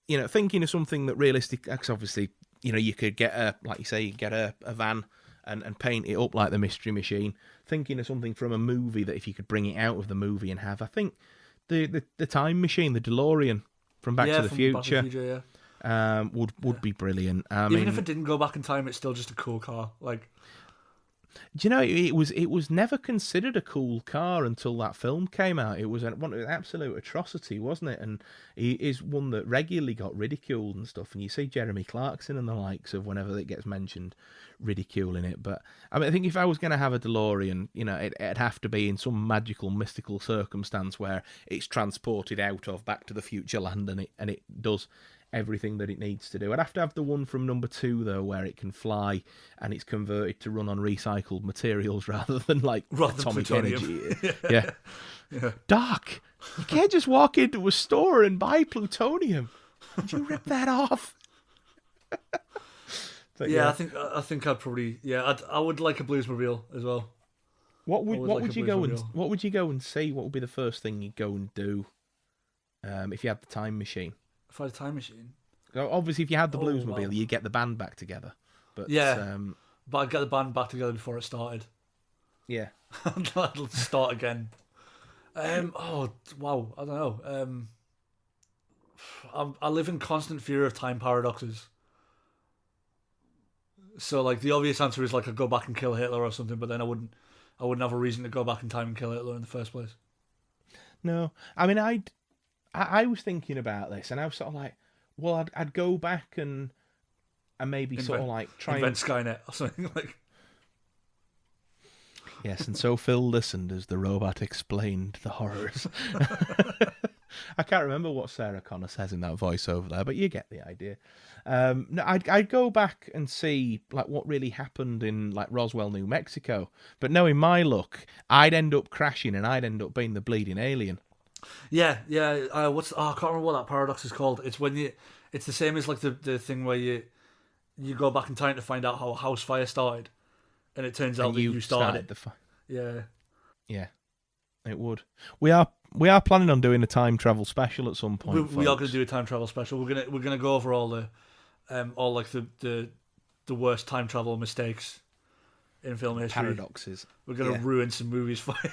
Thinking of something that realistic, because obviously you could get a van and paint it up like the Mystery Machine. Thinking of something from a movie that if you could bring it out of the movie and have, I think the Time Machine, the DeLorean from Back to the Future, would be brilliant. Even if it didn't go back in time, it's still just a cool car. Like, do you know it was never considered a cool car until that film came out. It was an absolute atrocity, wasn't it? And he is one that regularly got ridiculed and stuff. And you see Jeremy Clarkson and the likes of whenever it gets mentioned, ridiculing it. But I think if I was going to have a DeLorean, it'd have to be in some magical, mystical circumstance where it's transported out of Back to the Future land and it does everything that it needs to do. I'd have to have the one from number 2 though, where it can fly and it's converted to run on recycled materials rather than atomic energy. Yeah. Doc, you can't just walk into a store and buy plutonium. Did you rip that off? But yeah, I think I'd probably I would like a Bluesmobile as well. What would you go and see? What would be the first thing you'd go and do if you had the time machine? If I had a time machine, obviously, if you had the Bluesmobile, you'd get the band back together. But but I'd get the band back together before it started. Yeah, I'd start again. Oh wow, I don't know. I live in constant fear of time paradoxes. So the obvious answer is I'd go back and kill Hitler or something, but then I wouldn't have a reason to go back in time and kill Hitler in the first place. No, I mean I was thinking about this, and I was sort of like, well, I'd go back and maybe try invent Skynet or something like. Yes, and so Phil listened as the robot explained the horrors. I can't remember what Sarah Connor says in that voiceover there, but you get the idea. No, I'd go back and see what really happened in Roswell, New Mexico. But knowing my luck, I'd end up crashing and I'd end up being the bleeding alien. Yeah. I can't remember what that paradox is called. It's when it's the same as the thing where you go back in time to find out how a house fire started, and it turns out that you started the fire. Yeah, it would. We are planning on doing a time travel special at some point. We are going to do a time travel special. We're gonna go over all the worst time travel mistakes in film history. Paradoxes. We're going to ruin some movies for you.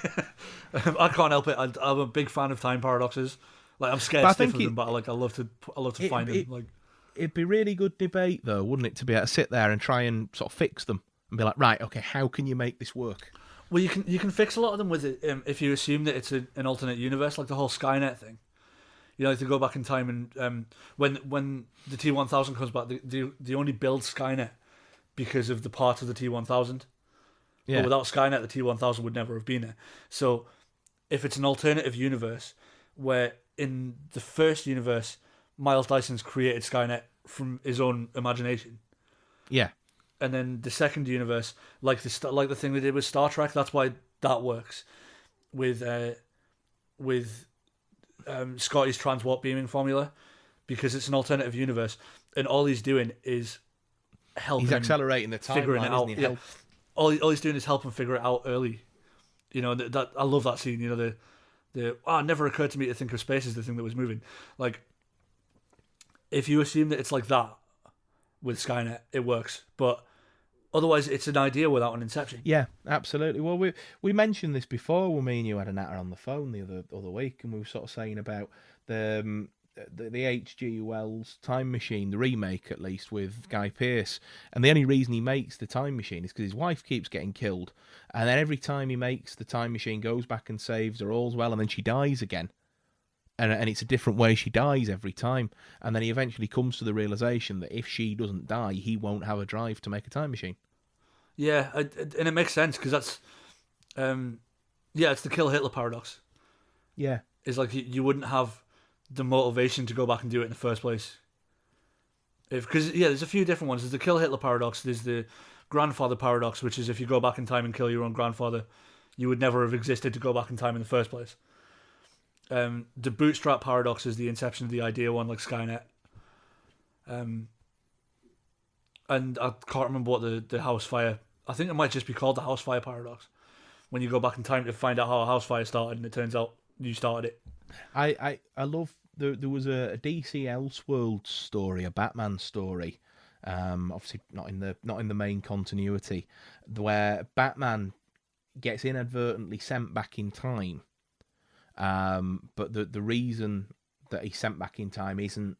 I can't help it. I'm a big fan of time paradoxes. I'm scared stiff of them, but I love to find them. It'd be really good debate, though, wouldn't it, to be able to sit there and try and sort of fix them and be like, right, okay, how can you make this work? Well, you can fix a lot of them with it if you assume that it's an alternate universe, like the whole Skynet thing. To go back in time and when the T-1000 comes back, they only build Skynet because of the part of the T-1000. Yeah. But without Skynet, the T-1000 would never have been there. So if it's an alternative universe where in the first universe, Miles Dyson's created Skynet from his own imagination. Yeah. And then the second universe, like the thing they did with Star Trek, that's why that works with Scotty's transwarp beaming formula, because it's an alternative universe, and all he's doing is helping. He's accelerating the timeline, figuring it out. Isn't he? Yeah. All he's doing is helping figure it out early. That I love that scene. it never occurred to me to think of space as the thing that was moving. Like, if you assume that it's like that with Skynet, it works. But otherwise, it's an idea without an inception. Yeah, absolutely. Well, we mentioned this before when me and you had a natter on the phone the other week, and we were sort of saying about the H.G. Wells Time Machine, the remake at least, with Guy Pearce. And the only reason he makes the time machine is because his wife keeps getting killed. And then every time he makes the time machine, goes back and saves her, all's well, and then she dies again. And it's a different way she dies every time. And then he eventually comes to the realization that if she doesn't die, he won't have a drive to make a time machine. Yeah, and it makes sense because that's, it's the kill Hitler paradox. Yeah. It's like you wouldn't have the motivation to go back and do it in the first place. Because there's a few different ones. There's the kill Hitler paradox. There's the grandfather paradox, which is if you go back in time and kill your own grandfather, you would never have existed to go back in time in the first place. The bootstrap paradox is the inception of the idea one, like Skynet. And I can't remember what the house fire. I think it might just be called the house fire paradox. When you go back in time to find out how a house fire started, and it turns out you started it. I love. There was a DC Elseworlds story, a Batman story, obviously not in the main continuity, where Batman gets inadvertently sent back in time, but the reason that he's sent back in time isn't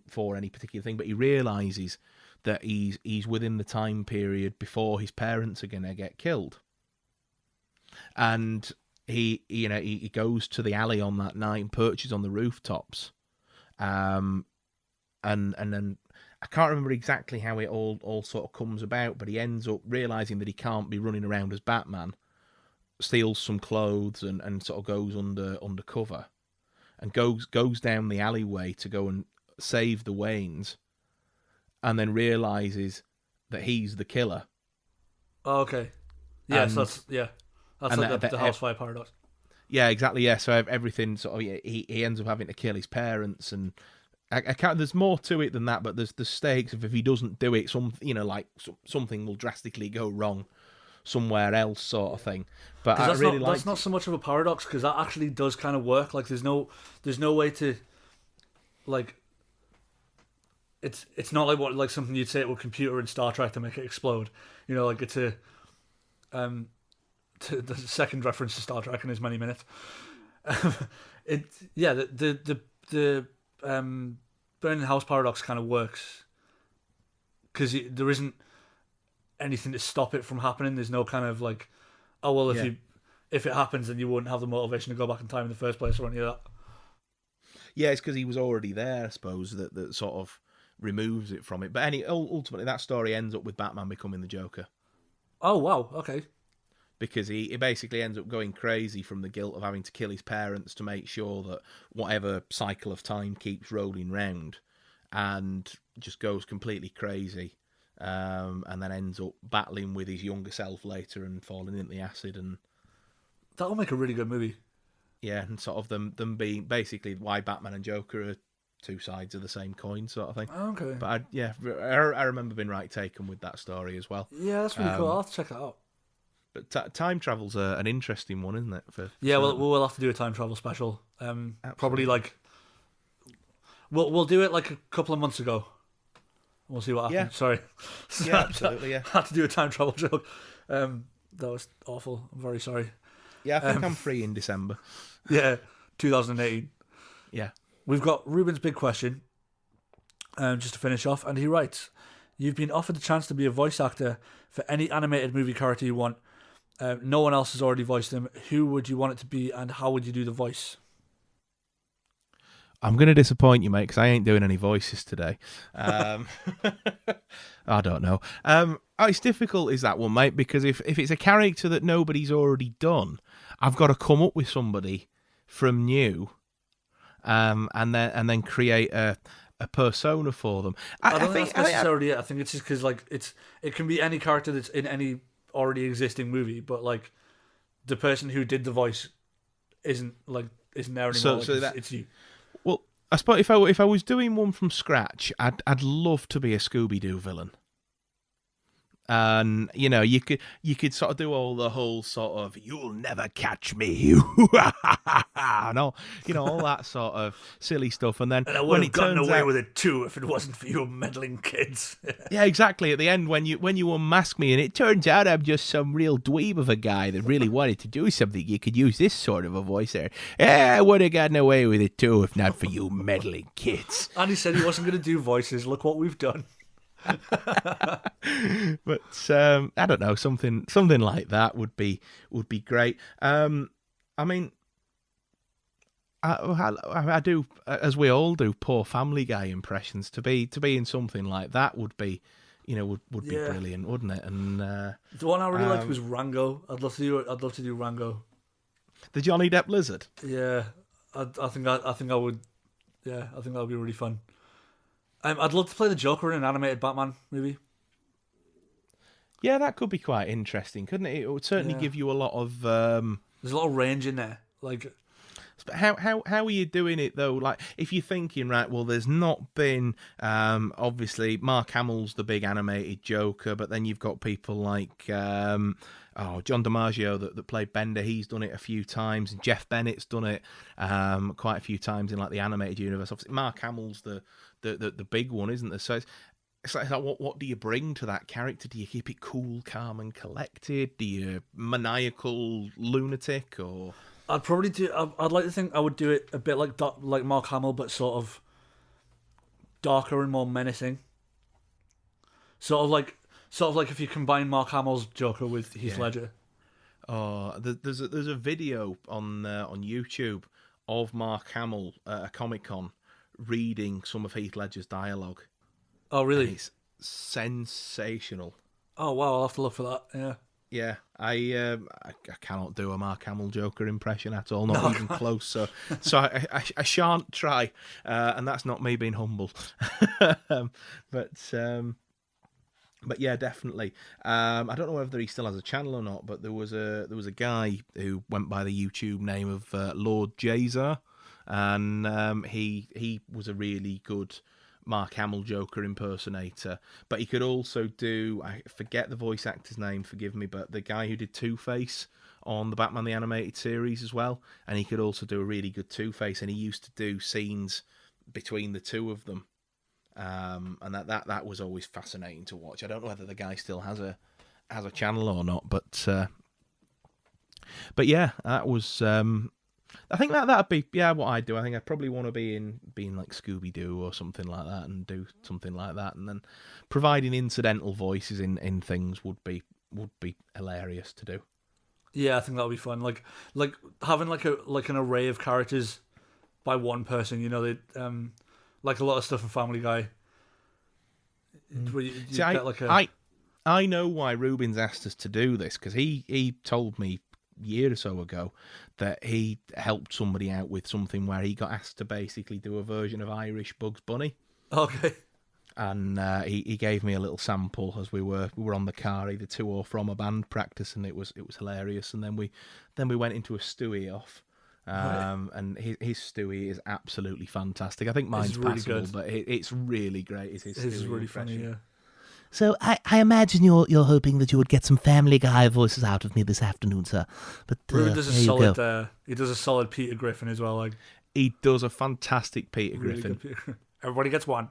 for any particular thing, but he realizes that he's within the time period before his parents are gonna get killed, and he goes to the alley on that night and perches on the rooftops, and then I can't remember exactly how it all sort of comes about, but he ends up realizing that he can't be running around as Batman, steals some clothes and sort of goes undercover, and goes down the alleyway to go and save the Waynes, and then realizes that he's the killer. Oh, okay. Yes, that's like the house fire paradox. Yeah, exactly. Yeah, so everything sort of he ends up having to kill his parents, and I can't. There's more to it than that, but there's the stakes of if he doesn't do it, something will drastically go wrong somewhere else, sort of thing. But that's not so much of a paradox because that actually does kind of work. Like there's no way to like. It's not like something you'd say to a computer in Star Trek to make it explode. Like it's a to the second reference to Star Trek in as many minutes. The burning house paradox kind of works because there isn't anything to stop it from happening. There's no kind of like, if it happens, then you wouldn't have the motivation to go back in time in the first place or any of that. Yeah, it's because he was already there, I suppose, that sort of removes it from it. But ultimately, that story ends up with Batman becoming the Joker. Oh, wow, okay. Because he basically ends up going crazy from the guilt of having to kill his parents to make sure that whatever cycle of time keeps rolling round, and just goes completely crazy, and then ends up battling with his younger self later and falling into the acid. And that'll make a really good movie. Yeah, and sort of them being basically why Batman and Joker are two sides of the same coin, sort of thing. Okay. But I remember being right taken with that story as well. Yeah, that's really cool. I'll have to check that out. But time travel's an interesting one, isn't it? We'll have to do a time travel special. Probably like we'll do it like a couple of months ago. We'll see what happens. Yeah. Sorry. Yeah, absolutely. Yeah. I had to do a time travel joke. That was awful. I'm very sorry. Yeah, I think I'm free in December. Yeah, 2018. Yeah. We've got Ruben's big question, just to finish off, and he writes, "You've been offered the chance to be a voice actor for any animated movie character you want. No one else has already voiced them. Who would you want it to be, and how would you do the voice?" I'm going to disappoint you, mate, because I ain't doing any voices today. I don't know. It's difficult, is that one, mate? Because if it's a character that nobody's already done, I've got to come up with somebody from new, and then create a persona for them. I don't think that's necessarily it. I think it's just because it can be any character that's in any already existing movie, but like the person who did the voice isn't there anymore. It's you. Well, I suppose if I was doing one from scratch, I'd love to be a Scooby-Doo villain. And you could sort of do all the whole sort of "you'll never catch me," and all that sort of silly stuff. And then And I would when have it gotten turns away out, with it too if it wasn't for you meddling kids. yeah, exactly. At the end, when you unmask me, and it turns out I'm just some real dweeb of a guy that really wanted to do something, you could use this sort of a voice there. Yeah, I would have gotten away with it too if not for you meddling kids. And he said he wasn't going to do voices. Look what we've done. But I don't know, something like that would be great. I mean, I do, as we all do, poor Family Guy impressions. To be in something like that would be, would be brilliant, wouldn't it? And the one I really liked was Rango. I'd love to do Rango. The Johnny Depp lizard. Yeah, I think I would. Yeah, I think that would be really fun. I'd love to play the Joker in an animated Batman movie. Yeah, that could be quite interesting, couldn't it? It would certainly give you a lot of. There's a lot of range in there. Like, how are you doing it though? Like, if you're thinking, right, well, there's not been obviously Mark Hamill's the big animated Joker, but then you've got people like John DiMaggio that played Bender. He's done it a few times, and Jeff Bennett's done it quite a few times in like the animated universe. Obviously, Mark Hamill's the big one, isn't there? So it's like what do you bring to that character? Do you keep it cool, calm, and collected? Do you maniacal lunatic? Or I'd probably do. I'd like to think I would do it a bit like Mark Hamill, but sort of darker and more menacing. Sort of like if you combine Mark Hamill's Joker with Heath Ledger. Oh, there's a video on YouTube of Mark Hamill at a Comic-Con reading some of Heath Ledger's dialogue. Oh, really? And it's sensational. Oh, wow, I'll have to look for that, yeah. Yeah, I cannot do a Mark Hamill Joker impression at all, not even close. So I shan't try, and that's not me being humble. But yeah, definitely. I don't know whether he still has a channel or not, but there was a guy who went by the YouTube name of Lord Jazar, and he was a really good Mark Hamill Joker impersonator, but he could also do, I forget the voice actor's name, forgive me, but the guy who did Two-Face on the Batman the Animated Series as well, and he could also do a really good Two-Face, and he used to do scenes between the two of them, and that was always fascinating to watch. I don't know whether the guy still has a channel or not, but yeah, that was. I think that'd be what I'd do. I think I'd probably want to be in like Scooby-Doo or something like that, and do something like that, and then providing incidental voices in things would be hilarious to do. Yeah, I think that would be fun. Like having like an array of characters by one person. They like a lot of stuff in Family Guy. Where you See, get like a... I know why Rubens asked us to do this, because he told me a year or so ago that he helped somebody out with something where he got asked to basically do a version of Irish Bugs Bunny. Okay. And he gave me a little sample as we were on the car, either to or from a band practice, and it was hilarious. And then we went into a stewie off. And his stewie is absolutely fantastic. I think mine's really passable, good. But it's really great. His is really funny, yeah. So I imagine you're hoping that you would get some Family Guy voices out of me this afternoon, sir. But Ruben does there you go. he does a solid Peter Griffin as well. Like, he does a fantastic Peter really Griffin. good Peter. Everybody gets one.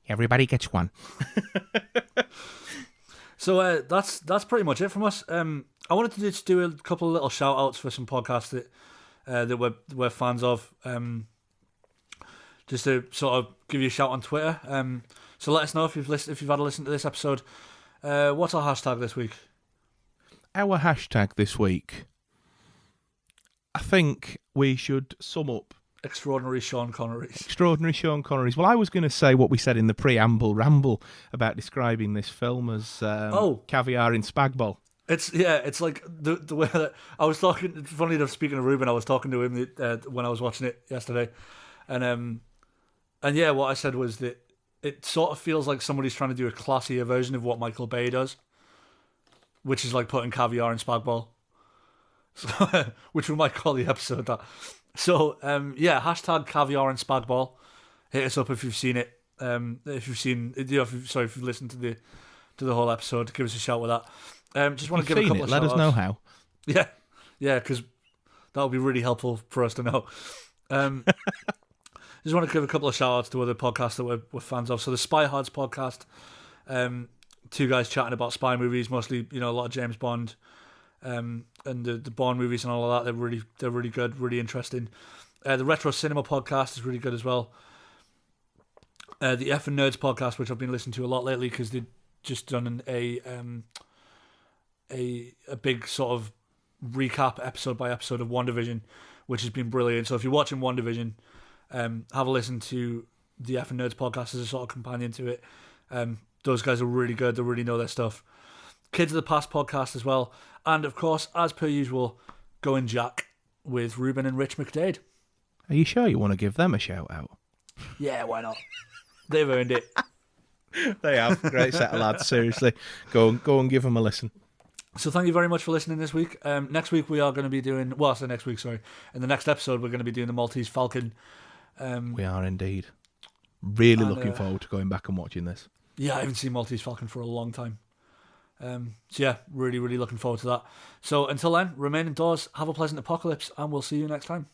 Everybody gets one. So that's pretty much it from us. I wanted to just do a couple of little shout outs for some podcasts that we're fans of. Just to sort of give you a shout on Twitter. So let us know if you've had a listen to this episode. What's our hashtag this week? Our hashtag this week, I think we should sum up. Extraordinary Sean Connerys. Extraordinary Sean Connerys. Well, I was going to say what we said in the preamble ramble about describing this film as caviar in spag bol. It's like the way that I was talking. Funny enough, speaking of Ruben, I was talking to him when I was watching it yesterday, and yeah, what I said was that it sort of feels like somebody's trying to do a classier version of what Michael Bay does, which is like putting caviar in spag bol. So, which we might call the episode that. So hashtag caviar and spag bol. Hit us up if you've seen it. If you've listened to to the whole episode, give us a shout with that. Just want to give a couple of let us know how. Yeah, because that would be really helpful for us to know. Just want to give a couple of shout outs to other podcasts that we're fans of. So the Spy Hards podcast, two guys chatting about spy movies, mostly a lot of James Bond, and the Bond movies and all of that. They're really good, really interesting. The Retro Cinema podcast is really good as well. The F and Nerds podcast, which I've been listening to a lot lately because they've just done a big sort of recap episode by episode of WandaVision, which has been brilliant. So if you're watching WandaVision, have a listen to the F and Nerds podcast as a sort of companion to it. Those guys are really good. They really know their stuff. Kids of the Past podcast as well. And of course, as per usual, Going Jack with Ruben and Rich McDade. Are you sure you want to give them a shout out? Yeah, why not? They've earned it. They have. Great set of lads, seriously. Go and give them a listen. So thank you very much for listening this week. Next week we are going to be doing... Well, so next week, sorry. In the next episode, we're going to be doing the Maltese Falcon. We are indeed. Really looking forward to going back and watching this. Yeah, I haven't seen Maltese Falcon for a long time. So yeah, really, really looking forward to that. So until then, remain indoors, have a pleasant apocalypse, and we'll see you next time.